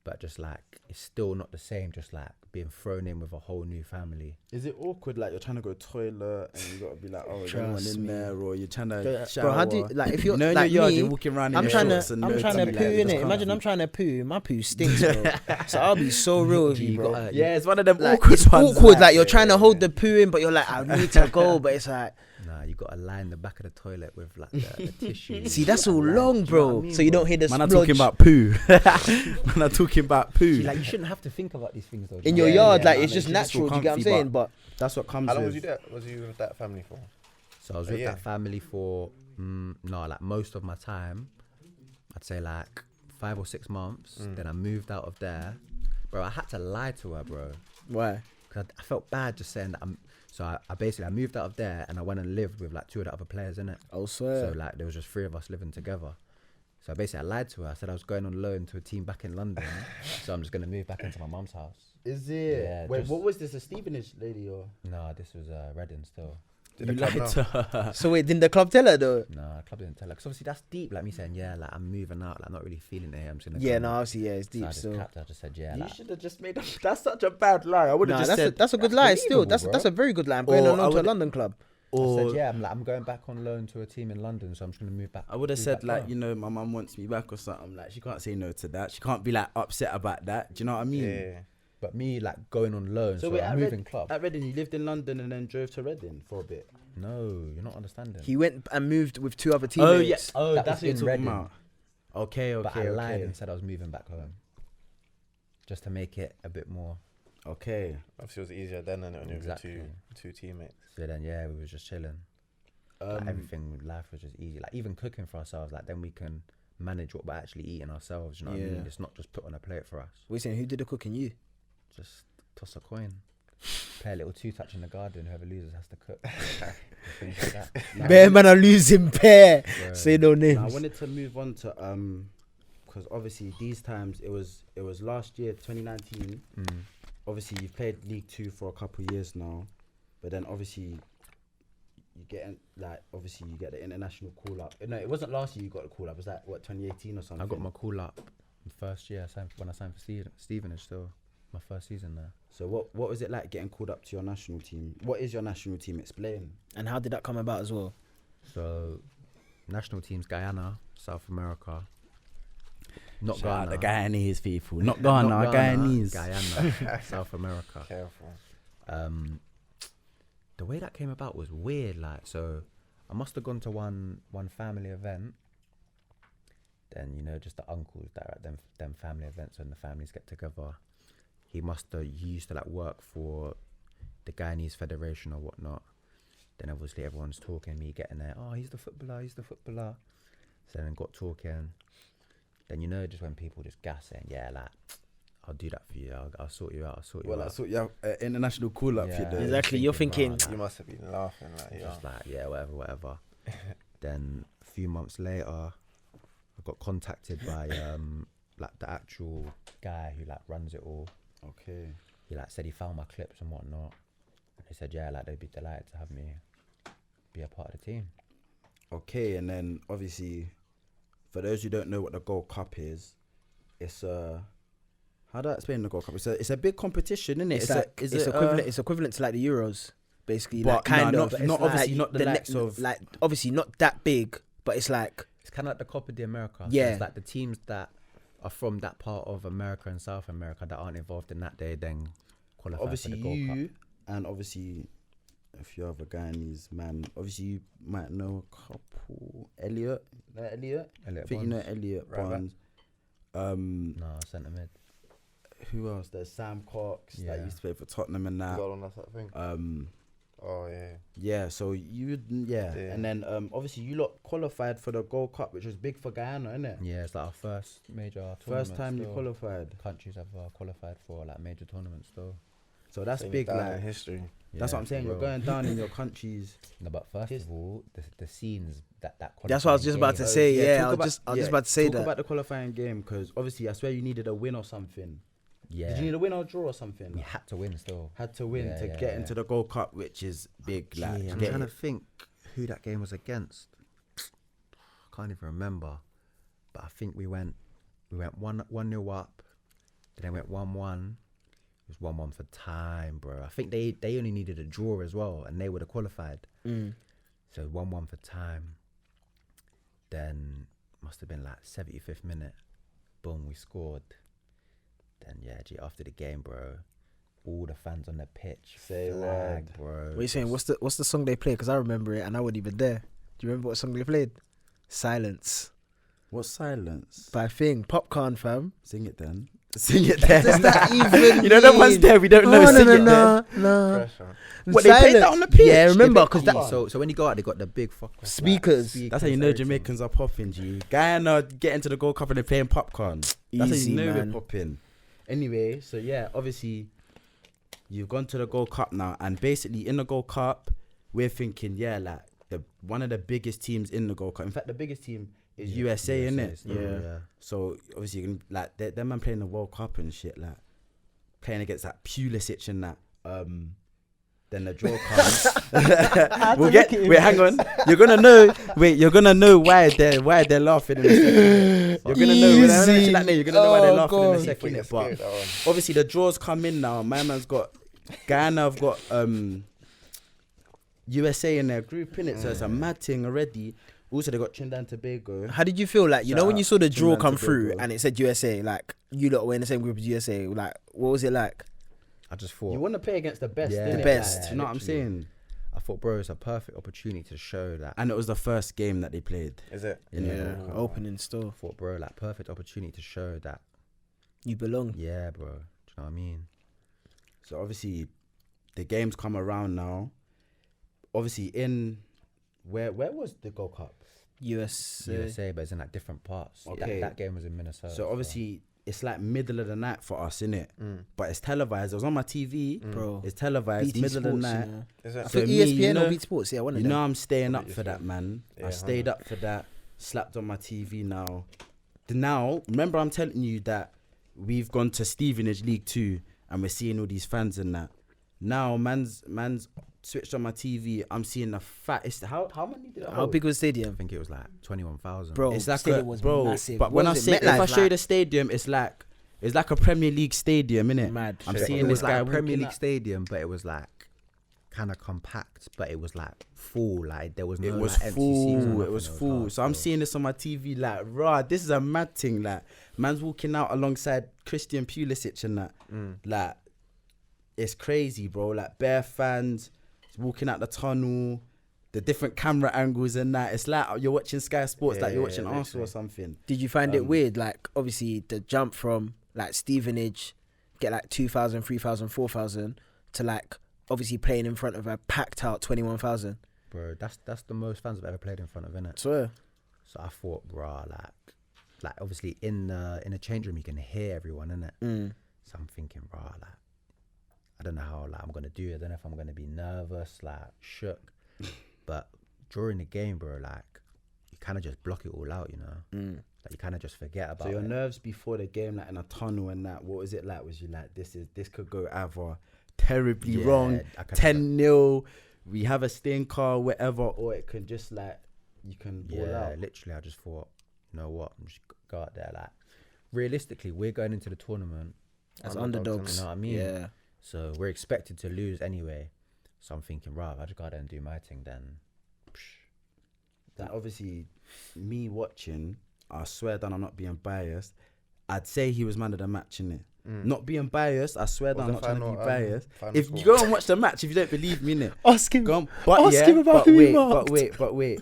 but just like it's still not the same. Just like being thrown in with a whole new family. Is it awkward? Like you're trying to go toilet and you gotta be like, oh, is Trust anyone in me. there, or you're trying to Bro, shower? how do you, like if you're you know, in like your yard, me, you're walking around in I'm your trying shorts to and I'm no trying to tea, poo like, in just it. Imagine comfy. I'm trying to poo, my poo stinks, bro. So I'll be so real with you, bro. Yeah, it's one of them Like, awkward it's ones. awkward, like you're trying to hold the poo in, but you're like, I need to go, but it's like, Nah, you gotta line the back of the toilet with like the tissue. see, that's all Like, long, do you know bro. what I mean, So you bro? don't hear the Man, I'm splodge talking about poo. Man, I'm talking about poo. See, like you shouldn't have to think about these things though. in do you your know? yard, yeah, like man, it's just you just feel natural. Do you get what I'm comfy, saying? But That's what comes How long with. was you there? Was you with that family for? So I was Oh, with yeah. that family for no, like most of my time. I'd say like 5 or 6 months. Then I moved out of there, bro. I had to lie to her, bro, why? because I felt bad just saying that. So I basically moved out of there and I went and lived with like 2 of the other players in it. I swear. So like there was just 3 of us living together. So basically I lied to her. I said I was going on loan to a team back in London, so I'm just gonna move back into my mum's house. Is it? Yeah, Wait, just- what was this? A Stevenage lady or? No, this was Reading still. Did You the club lied know? to her. So wait, didn't the club tell her though? No, club didn't tell her. Cause obviously that's deep. Like me saying, yeah, like I'm moving out. Like I'm not really feeling it. I'm just gonna. Yeah, come. no, obviously, yeah, it's So I deep. just So capped. I just said, yeah. You Like, should have just made up. That's such a bad lie. I would have nah, just said. that's a good that's lie. Still, believable, that's bro. a very good lie. I'm going Or on I loan to a would- London club. I Or said, yeah, I'm going back on loan to a team in London, so I'm just gonna move back. I would have move said back like, home. you know, my mum wants me back or something. Like she can't say no to that. She can't be like upset about that. Do you know what I mean? Yeah. But me like going on loan, so, wait, I'm moving club. At Reading, you lived in London and then drove to Reading for a bit. No, you're not understanding. He went and moved with 2 other teammates. Oh, That that's was what you're in talking Reading. about. Okay, But I lied okay. and said I was moving back home, just to make it a bit more. Okay. Obviously, it was easier then than when you were Exactly. with two teammates. So then, yeah, we was just chilling. Like, everything with life was just easy. Like even cooking for ourselves, like then we can manage what we're actually eating ourselves. You know what I mean? Yeah. It's not just put on a plate for us. We're saying who did the cooking? You. Just toss a coin, play a little 2-touch in the garden. Whoever loses has to cook. Things like that. Bear man are losing pair. Bro. Say no names. Now, I wanted to move on to because obviously these times it was last year 2019. Obviously you've played League 2 for a couple of years now, but then obviously you get you get the international call up. No, it wasn't last year you got the call up. Was that what 2018 or something? I got my call up the first year when I signed for Stevenage. Still, my first season there. So what was it like getting called up to your national team? What is your national team? Explain. And how did that come about as well? So, national teams: Guyana, South America. Not Shout out Ghana. the Guyanese people. Not Not Ghana, Guyanese. Guyana, South America. Careful. The way that came about was weird. Like, so I must have gone to one family event. Then just the uncles that are at them family events when the families get together. He used to like work for the Guyanese Federation or whatnot. Then obviously everyone's talking, me getting there. Oh, he's the footballer. So then got talking. Then just when people just gas saying, yeah, like, I'll do that for you. I'll sort you out. Well, I sort you out. International call up for you. Exactly. You're thinking. You must have been laughing. Like, just like, yeah, whatever. Then a few months later, I got contacted by like the actual guy who like runs it all. Okay. He like said he found my clips and whatnot. And he said, yeah, like they'd be delighted to have me be a part of the team. Okay, and then obviously, for those who don't know what the Gold Cup is, it's how do I explain the Gold Cup? It's a big competition, isn't it? It's equivalent to like the Euros, basically. But like kind of. not obviously not the likes of like obviously not that big, but it's like it's kind of like the Copa de America. Yeah, so it's like the teams that are from that part of America and South America that aren't involved in that, they then qualify obviously for the Gold Cup. And obviously a few other Guyanese man. Obviously you might know a couple. Elliot. I think you know Elliot Barnes. No, centre mid. Who else? There's Sam Cox that used to play for Tottenham and that. got on that sort of thing. Oh yeah. Yeah. So and then obviously you lot qualified for the Gold Cup, which was big for Guyana, isn't it? Yeah, it's like our first major tournament. First time still. you qualified. Countries have qualified for like major tournaments though. So that's So big, down like in history. that's what I'm saying. for You're real. going down in your countries. No, but first of all, the scenes that that's what I was just about to say. Yeah, I was just about to say talk that. about the qualifying game, because obviously I swear you needed a win or something. Yeah. Did you need a win or draw or something? We had to win still. Had to win Yeah, to yeah, get yeah. into the Gold Cup, which is big. Like, I'm trying to think who that game was against. I can't even remember. But I think we went 1-0 up. Then it went 1-1. It was 1-1 for time, bro. I think they only needed a draw as well, and they would have qualified. So 1-1 for time. Then must have been like 75th minute. Boom, we scored. Then after the game, bro, all the fans on the pitch, Say flag, word. bro. What are you saying? What's the song they play? Because I remember it and I wasn't even there. Do you remember what song they played? Silence. What silence? By Thing. Popcorn, fam. Sing it then. Sing it then. Does that even You know the ones there we don't know. Sing it then. no. Pressure. What, they played that on the pitch? Yeah, remember, They because played that. So when you go out, they got the big Speakers. That's how you know everything. Jamaicans are popping, G. Guyana getting to the Gold Cup and they're playing popcorn. That's Easy, how you know man. we're popping. Anyway, so yeah, obviously you've gone to the Gold Cup now, and basically in the Gold Cup, we're thinking, like one of the biggest teams in the Gold Cup. In fact, the biggest team is USA, innit? still, Yeah. So obviously, you can, like them man playing the World Cup and shit, like playing against that Pulisic and that. Then the draw comes. We'll get. Wait, hang on. You're gonna know. Wait, you're gonna know why they're laughing in a second. You're gonna know. When I mention that name, you're gonna know why they're laughing in a second. But obviously, the draws come in now. My man's got Guyana. Have got USA in their group, innit? So it's a mad thing already. Also, they got Trinidad and Tobago. How did you feel like, you know, when you saw the draw Trinidad come and through Tobago. and it said USA, like, you lot were in the same group as USA, like, what was it like? I just thought, You want to play against the best, Yeah, innit? the best. Like, you know what I'm literally. saying? I thought, bro, it's a perfect opportunity to show that. And it was the first game that they played. Is it? In the Yeah, World Cup. opening store. I thought, bro, like perfect opportunity to show that. You belong. Yeah, bro. Do you know what I mean? So obviously, the games come around now. Obviously, in where was the Gold Cup? USA, but it's in like different parts. Okay. That game was in Minnesota. So obviously, it's like middle of the night for us, innit? But it's televised. It was on my TV. Bro. It's televised, BT middle of the Sports, night. you know. Is I it? So think me, ESPN you know- or Beat Sports, yeah, one of You them. know I'm staying up Obviously. for that, man. Yeah, I stayed up for that. Slapped on my TV now. Now, remember I'm telling you that we've gone to Stevenage League 2 and we're seeing all these fans and that. Now, man's switched on my TV. I'm seeing the fattest. How many did it How hold? big was the I stadium? think it was like 21,000. Bro, It's like stadium was massive. But What when I was it, say, if MetLife, I show you like? the stadium, it's like a Premier League stadium, innit? Mad. I'm Shit. seeing it this was guy like a Premier walking League up. stadium, but it was like kind of compact, but it was like full. Like there was no It was like, empty seats or full. It nothing. was full. hard, So I'm bro. seeing this on my TV, like, rah, this is a mad thing. Like, man's walking out alongside Christian Pulisic and that. Like, it's crazy, bro. Like, bare fans walking out the tunnel, the different camera angles and that. It's like you're watching Sky Sports, like you're watching Arsenal or something. Did you find it weird? Like, obviously, the jump from, like, Stevenage, get, like, 2,000, 3,000, 4,000, to, like, obviously playing in front of a packed out 21,000. bro. That's the most fans I've ever played in front of, innit? Swear. So I thought, bro, like obviously in the change room you can hear everyone, innit? So I'm thinking, bro, like I don't know how like I'm gonna do it. I don't know if I'm gonna be nervous, like shook. But during the game, bro, like you kind of just block it all out, you know. Like you kind of just forget about it. So your nerves before the game, like in a tunnel and that, what was it like? Was you like, this could go either terribly wrong, 10-0, we have a stinker, whatever, or it could just like, you can ball out. Literally, I just thought, you know what, I'm just go out there. Like, realistically, we're going into the tournament as underdogs. You know what I mean? Yeah. So we're expected to lose anyway. So I'm thinking, right, I just go out there and do my thing then. That obviously, me watching, I swear that I'm not being biased, I'd say he was man of the match, innit? Not being biased, I swear that I'm not trying to be biased. If you go and watch the match, if you don't believe me, innit? Ask him. Go on, but Ask him about who he marked. But wait.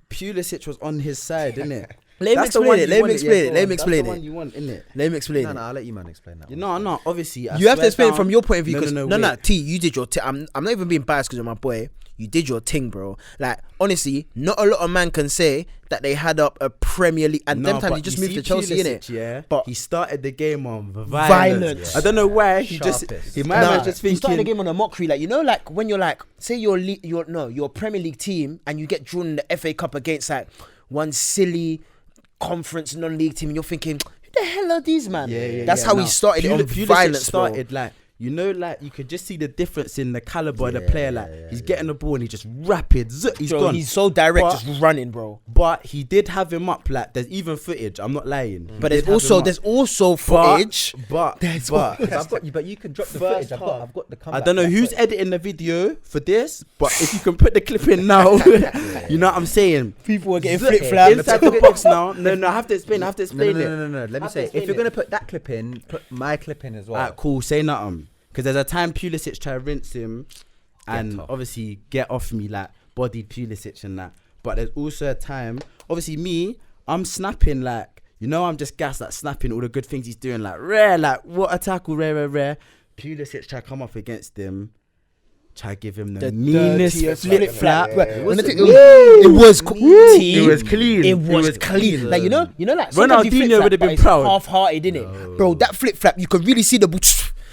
Pulisic was on his side, innit? Let me explain it. Let me explain it. Let me explain That's the one it. you want, innit? Let me explain it. No, I'll let you man explain that. No, obviously. You have to explain it from your point of view. No, No, T, you did your thing. I'm not even being biased because you're my boy. You did your thing, bro. Like, honestly, not a lot of man can say that they had up a Premier League. And them times you just moved to Chelsea, innit? Yeah, but he started the game on violence. Yeah. I don't know why. He might have just he started the thinking. game on a mockery. Like, you know, like when you're like, say your Premier League team and you get drawn in the FA Cup against like one silly conference non-league team and you're thinking, who the hell are these, man? That's how he started on violence, started, bro. Like, you know, like you could just see the difference in the caliber of the player. Like he's getting the ball and he's just rapid. He's gone. He's so direct, just running, bro. But he did have him up. Like there's even footage. I'm not lying. But there's also footage. But you can drop the footage. I've got the comeback. I don't know who's editing the video for this, but if you can put the clip in now, you know what I'm saying. People were getting flip flapped inside the box now. No, I have to explain. it. No. Let me say, if you're gonna put that clip in, put my clip in as well. Alright, cool. Say nothing. Because there's a time Pulisic tried to rinse him and obviously get off me, like bodied Pulisic and that. But there's also a time, obviously me, I'm snapping like, you know, I'm just gassed, like snapping all the good things he's doing, like rare, like what a tackle, rare. Pulisic tried to come up against him, try to give him the meanest flip flap. It was clean. It was clean. Like, you know, like Ronaldinho would have been proud. Half-hearted, innit? Bro, that flip flap, you could really see the ball.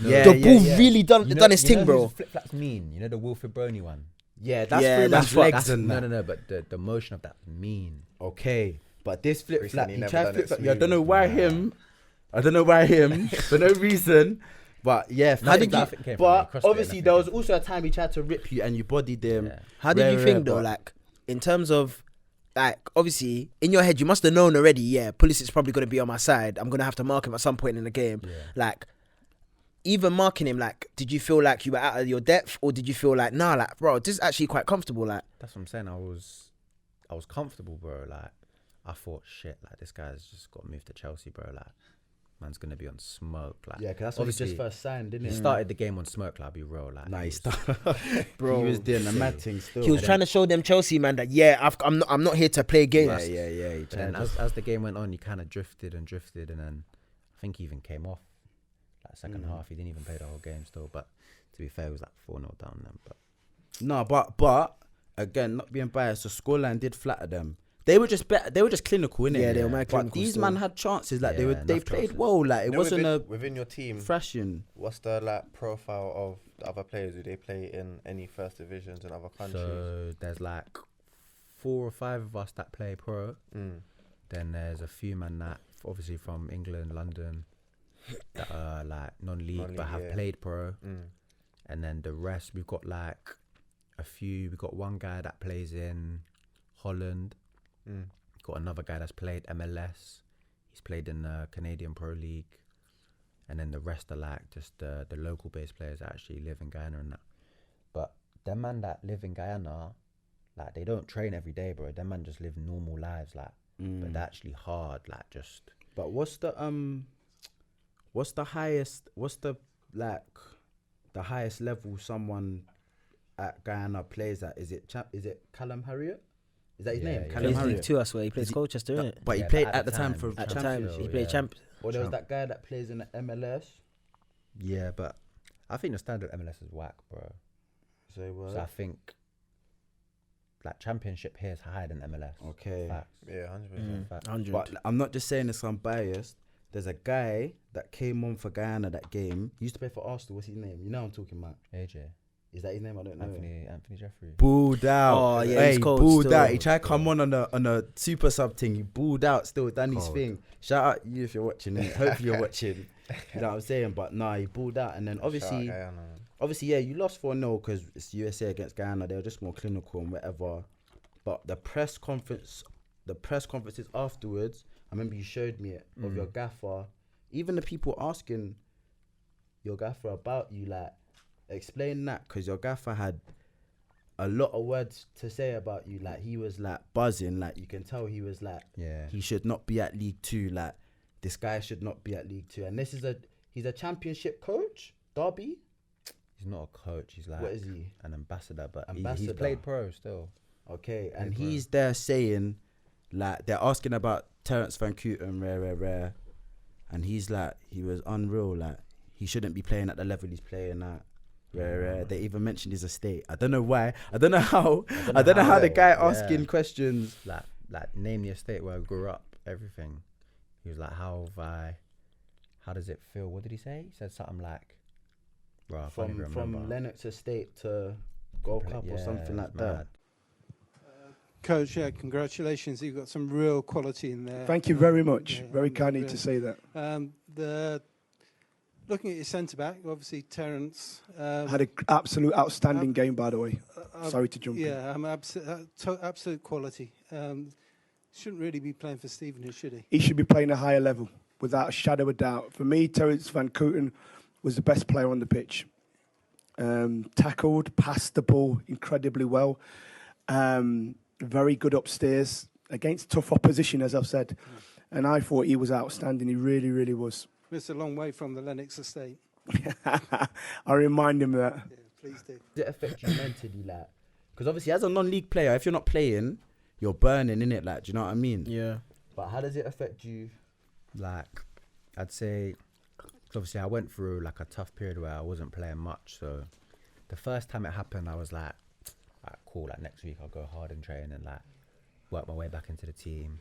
The ball really done his thing, bro. Flip flaps mean, you know, the Wilfred Brony one. Yeah, that's legs and that. No, but the motion of that mean. Okay, but this flip flap, he tried flip flap. I don't know why him. For no reason. But yeah, but obviously there was also a time he tried to rip you and you bodied him. Yeah. How did you think though, like in terms of like obviously in your head you must have known already, yeah, Pulisic's probably gonna be on my side. I'm gonna have to mark him at some point in the game. Yeah. Like even marking him, like, did you feel like you were out of your depth, or did you feel like, nah, like, bro, this is actually quite comfortable, like? That's what I'm saying. I was comfortable, bro. Like, I thought, shit, like, this guy's just got moved to Chelsea, bro. Like, man's gonna be on smoke, like. Yeah, because that's what he just first signed, didn't he? He started the game on smoke, like, I'll be real, like. Nah, he started, bro. He was doing the mad thing still. He was trying to show them Chelsea, man, that I'm not here to play games. Yeah. And as the game went on, he kind of drifted, and then I think he even came off. Second half, he didn't even play the whole game still. But to be fair, it was like 4-0 down then. But no, but again, not being biased, the scoreline did flatter them. They were just better. They were just clinical, innit? Yeah, they were mad clinical. But these man had chances. Like Yeah, they played chances. well. Like it wasn't within your team. thrashing. What's the like profile of the other players? Do they play in any first divisions in other countries? So there's like 4 or 5 of us that play pro. Then there's a few man that obviously from England, London, that are like non-league but have played pro. And then the rest, we've got like a few. We've got one guy that plays in Holland. Got another guy that's played MLS. He's played in the Canadian Pro League. And then the rest are like just the local based players that actually live in Guyana and that. But them man that live in Guyana, like they don't train every day, bro. Them man just live normal lives, like. But they're actually hard, like just. But what's the highest level someone at Guyana plays at? Is it Callum Harriet? Is that his name? He Callum plays Harriet. League 2, I swear. He plays Colchester, innit? But he played at the time for At the time, he played champ. Or there was that guy that plays in the MLS. Yeah, but I think the standard MLS is whack, bro. So I think like championship here is higher than MLS. Okay. Facts. Yeah, 100%. Facts. 100. But I'm not just saying this, I'm biased. There's a guy that came on for Guyana that game. He used to play for Arsenal. What's his name? You know what I'm talking about. AJ. Is that his name? I don't know. Anthony Jeffrey. Balled out. Oh, yeah, hey, he's cold balled still. out. He tried to come on a super sub thing. He balled out still, done his Cold. thing. Shout out you if you're watching it. Hopefully you're watching. You know what I'm saying? But nah, he balled out. And then obviously, yeah, you lost 4-0 because it's USA against Guyana. They were just more clinical and whatever. But the press conferences afterwards, I remember you showed me it of your gaffer. Even the people asking your gaffer about you, like, explain that, because your gaffer had a lot of words to say about you. Like, he was like buzzing. Like, you can tell he was like, Yeah. he should not be at League 2. Like, this guy should not be at League 2. And this is he's a championship coach, Derby. He's not a coach. He's like What is he? an ambassador, but Ambassador. he's played pro still. Okay, and bro. he's there saying, like, they're asking about Terence Vancooten, rare, and he's like, he was unreal. Like, he shouldn't be playing at the level he's playing at. Rare. They even mentioned his estate. I don't know why. I don't know how. I don't know how the guy asking questions. Like name the estate where I grew up, everything. He was like, how does it feel? What did he say? He said something like, bro, I can't even remember. From Lennox Estate to Gold Cup or something like that. Coach, yeah, congratulations. You've got some real quality in there. Thank you very much. Yeah, Very kind of you real. to say that. Looking at your centre-back, obviously Terence. Had an absolute outstanding game, by the way. Sorry to jump in. Yeah, absolute quality. Shouldn't really be playing for Stevenage, should he? He should be playing a higher level, without a shadow of a doubt. For me, Terence Vancooten was the best player on the pitch. Tackled, passed the ball incredibly well. Very good upstairs against tough opposition, as I've said. And I thought he was outstanding. He really, really was. It's a long way from the Lennox estate. I remind him of that. Yeah, please do. Does it affect you mentally, like? Because obviously, as a non-league player, if you're not playing, you're burning, innit? Like, do you know what I mean? Yeah. But how does it affect you? Like, I'd say, 'cause obviously I went through like a tough period where I wasn't playing much. So the first time it happened, I was like, cool, like next week I'll go hard and train and like work my way back into the team.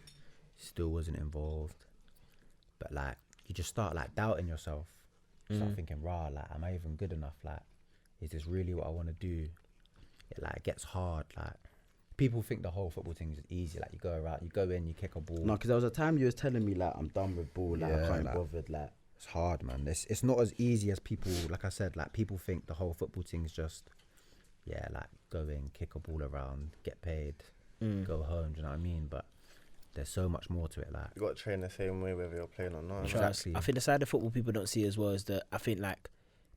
Still wasn't involved. But like, you just start like doubting yourself. You start thinking, like, am I even good enough? Like, is this really what I want to do? It gets hard. Like, people think the whole football thing is easy. Like, you go around, you go in, you kick a ball. No, because there was a time you was telling me, like, I'm done with ball. Like, I Yeah, can't be like- bothered. Like, It's hard, man. It's not as easy as people, like I said, like people think the whole football thing is just, like go in, kick a ball around, get paid, go home, do you know what I mean? But there's so much more to it, like. You got to train the same way whether you're playing or not. Exactly. I think the side of football people don't see as well is that I think like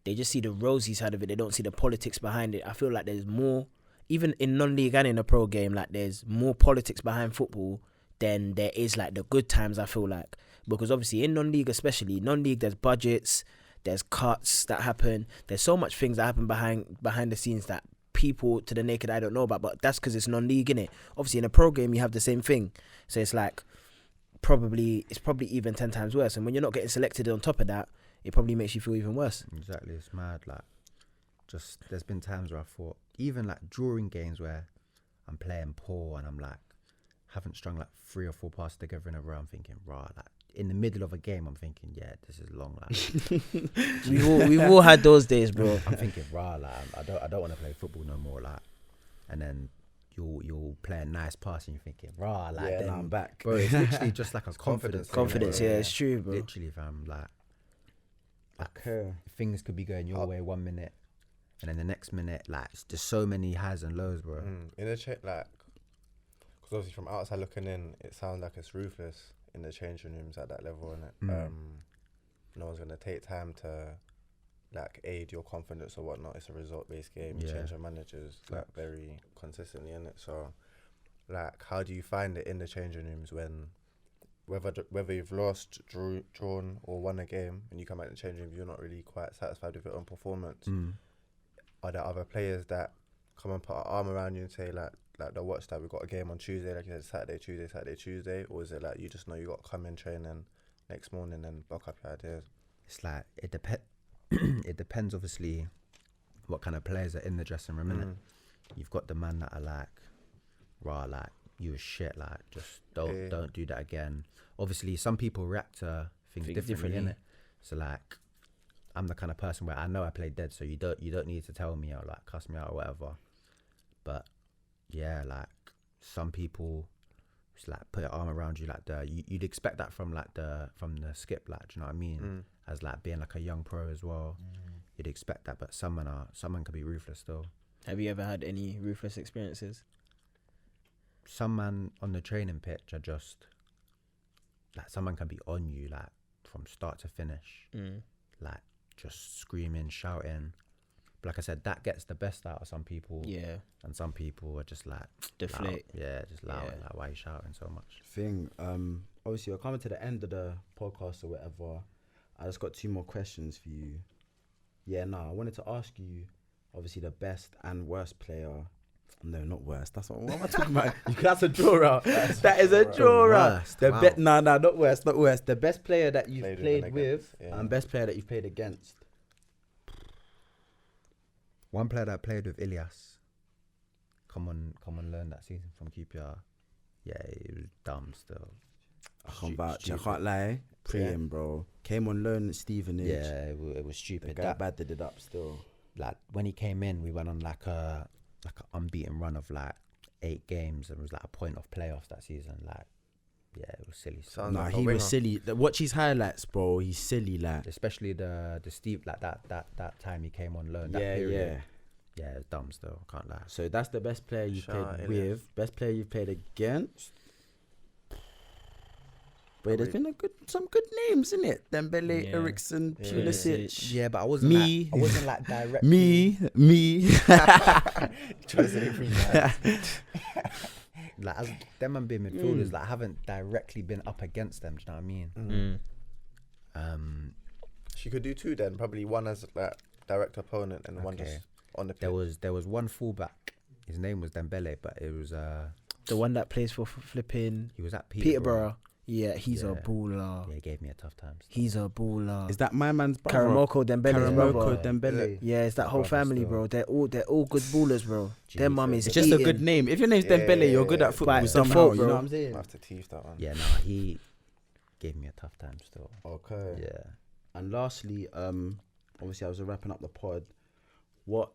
they just see the rosy side of it. They don't see the politics behind it. I feel like there's more, even in non-league and in a pro game, like there's more politics behind football than there is like the good times, I feel like. Because obviously in non-league especially, non-league there's budgets, there's cuts that happen. There's so much things that happen behind the scenes that people to the naked eye don't know about, but that's because it's non-league, innit? Obviously in a pro game you have the same thing. So it's like probably even 10 times worse. And when you're not getting selected on top of that, it probably makes you feel even worse. Exactly, it's mad. Like, just there's been times where I thought, even like during games where I'm playing poor and I'm like haven't strung like 3 or 4 passes together in a row, I'm thinking, like in the middle of a game, I'm thinking, yeah, this is long. Like, We've all had those days, bro. I'm thinking, like I don't want to play football no more. Like, and then you'll play a nice pass and you're thinking, like, yeah, then now I'm back. bro, it's literally just like a confidence. Confidence, thing, yeah, bro. it's true, bro. Literally, fam, like Okay. things could be going your way 1 minute, and then the next minute, like there's so many highs and lows, bro. In the like, because obviously from outside looking in, it sounds like it's ruthless in the changing rooms at that level, innit? No one's gonna take time to like aid your confidence or whatnot. It's a result-based game. You Yeah. change your managers like very consistently, innit? So, like, how do you find it in the changing rooms when, whether you've lost, drawn, or won a game, and you come out in the changing room, you're not really quite satisfied with your own performance? Are there other players that come and put an arm around you and say like they'll watch that we've got a game on Tuesday, like you said, Saturday, Tuesday, or is it like you just know you got to come in training next morning and buck up your ideas? It's like it depends obviously what kind of players are in the dressing room, innit? You've got the man that are like rah, like you was shit, like just don't do that again. Obviously, some people react to things differently, innit? So like, I'm the kind of person where I know I played dead, so you don't need to tell me or like cuss me out or whatever. But yeah, like some people just like put their arm around you, like you'd expect that from the skip, like, do you know what I mean? As like being like a young pro as well, you'd expect that. But someone can be ruthless still. Have you ever had any ruthless experiences? Some man on the training pitch are just like, someone can be on you like from start to finish, like just screaming, shouting. But like I said, that gets the best out of some people. Yeah. And some people are just like deflate. Loud. Yeah, just loud. Yeah. Like, why are you shouting so much? Obviously, we're coming to the end of the podcast or whatever. I just got 2 more questions for you. I wanted to ask you, obviously, the best and worst player. No, not worst. That's what am I talking about? That's a draw out. That is a draw out. Not worst. Not worst. The best player that you've played with and best player that you've played against. One player that I played with, Ilias. Come on, learn that season from QPR. Yeah, it was dumb still. I can't vouch. I can't lie. Praying, bro. Came on loan at Stevenage. Yeah, it was stupid. The guy battered it up still. Like when he came in, we went on like an unbeaten run of like 8 games, and it was like a point off playoffs that season. Like, yeah, it was silly. He was silly. Watch his highlights, bro. He's silly, like. Especially the Steve, like that time he came on loan. That period. Yeah, it's dumb still. Can't lie. So that's the best player you've played with. Best player you've played against. But there's been some good names, in it. Dembele, Eriksson, Pulisic. Yeah, but I wasn't like direct. Me. Like, as them and being midfielders, like I haven't directly been up against them. Do you know what I mean? She could do 2 then. Probably one as like direct opponent and one just on the pitch. There was one fullback. His name was Dembele, but it was the one that plays for flipping. He was at Peterborough. Yeah, he's a baller. Yeah, he gave me a tough time. He's a baller. Is that my man's brother? Karamoko Dembele. Dembele. Yeah, it's that whole family, bro. They're all good ballers, bro. Their mum is. It's just a good name. If your name's Dembele, you're good at football somehow. You know what I'm saying? I have to tease that one. Yeah, he gave me a tough time still. Okay. Yeah. And lastly, obviously, I was wrapping up the pod. What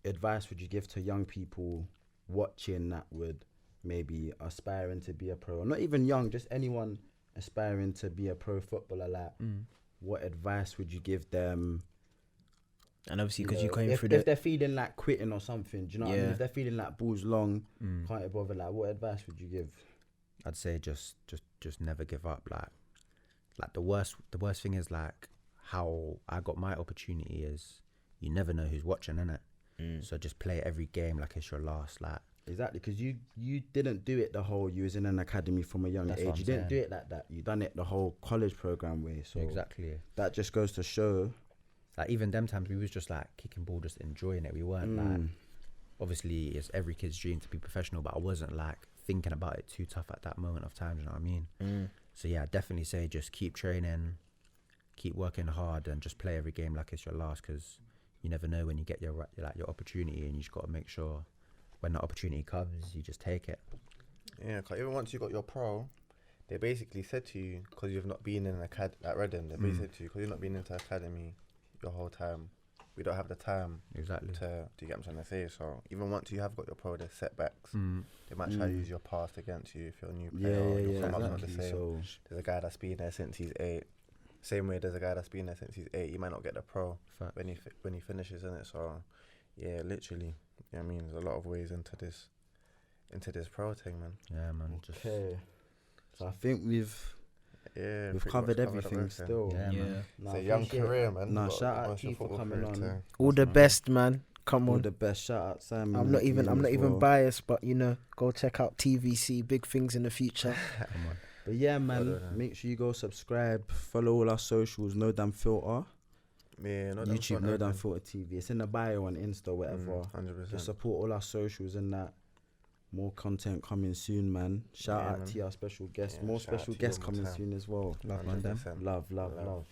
advice would you give to young people watching that would maybe aspiring to be a pro, or not even young, just anyone aspiring to be a pro footballer? Like, what advice would you give them? And obviously, because you're going if through if they're feeling like quitting or something, do you know what I mean? If they're feeling like balls long, can't be bothered, like, what advice would you give? I'd say just never give up. Like the worst thing is like how I got my opportunity is you never know who's watching, innit? So just play every game like it's your last. Like, exactly, because you didn't do it the whole, you was in an academy from a young age. You didn't do it like that. You done it the whole college program way. So exactly, that just goes to show. Like, even them times we was just like kicking ball, just enjoying it. We weren't like, obviously it's every kid's dream to be professional, but I wasn't like thinking about it too tough at that moment of time. You know what I mean? So yeah, I'd definitely say just keep training, keep working hard, and just play every game like it's your last, because you never know when you get your opportunity, and you just got to make sure when the opportunity comes, you just take it. Yeah, cause even once you got your pro, they basically said to you, because you've not been in at Reading, they basically said to you, because you've not been into academy your whole time, we don't have the time to you get what I'm trying to say. So even once you have got your pro, there's setbacks. They might try to use your past against you if you're a new player. Not the same. So there's a guy that's been there since he's 8. Same way there's a guy that's been there since he's 8. You might not get the pro when he finishes in it. So yeah, literally, you know what I mean, there's a lot of ways into this pro thing, man. Yeah, man. Okay. So I think we've covered everything still. Yeah, man. It's a young career, man. No, shout out to you for coming on. All the best, man. Come on. All the best. Shout out Simon. I'm not even biased, but go check out TVC. Big things in the future. Come on. But yeah, man, make sure you go subscribe, follow all our socials, No Damn Filter. Yeah, YouTube, No Damn Filter TV. It's in the bio on Insta, whatever. 100%. Just support all our socials and that. More content coming soon, man. Shout out to our special guests. More special guests coming soon as well. Love, man. Love.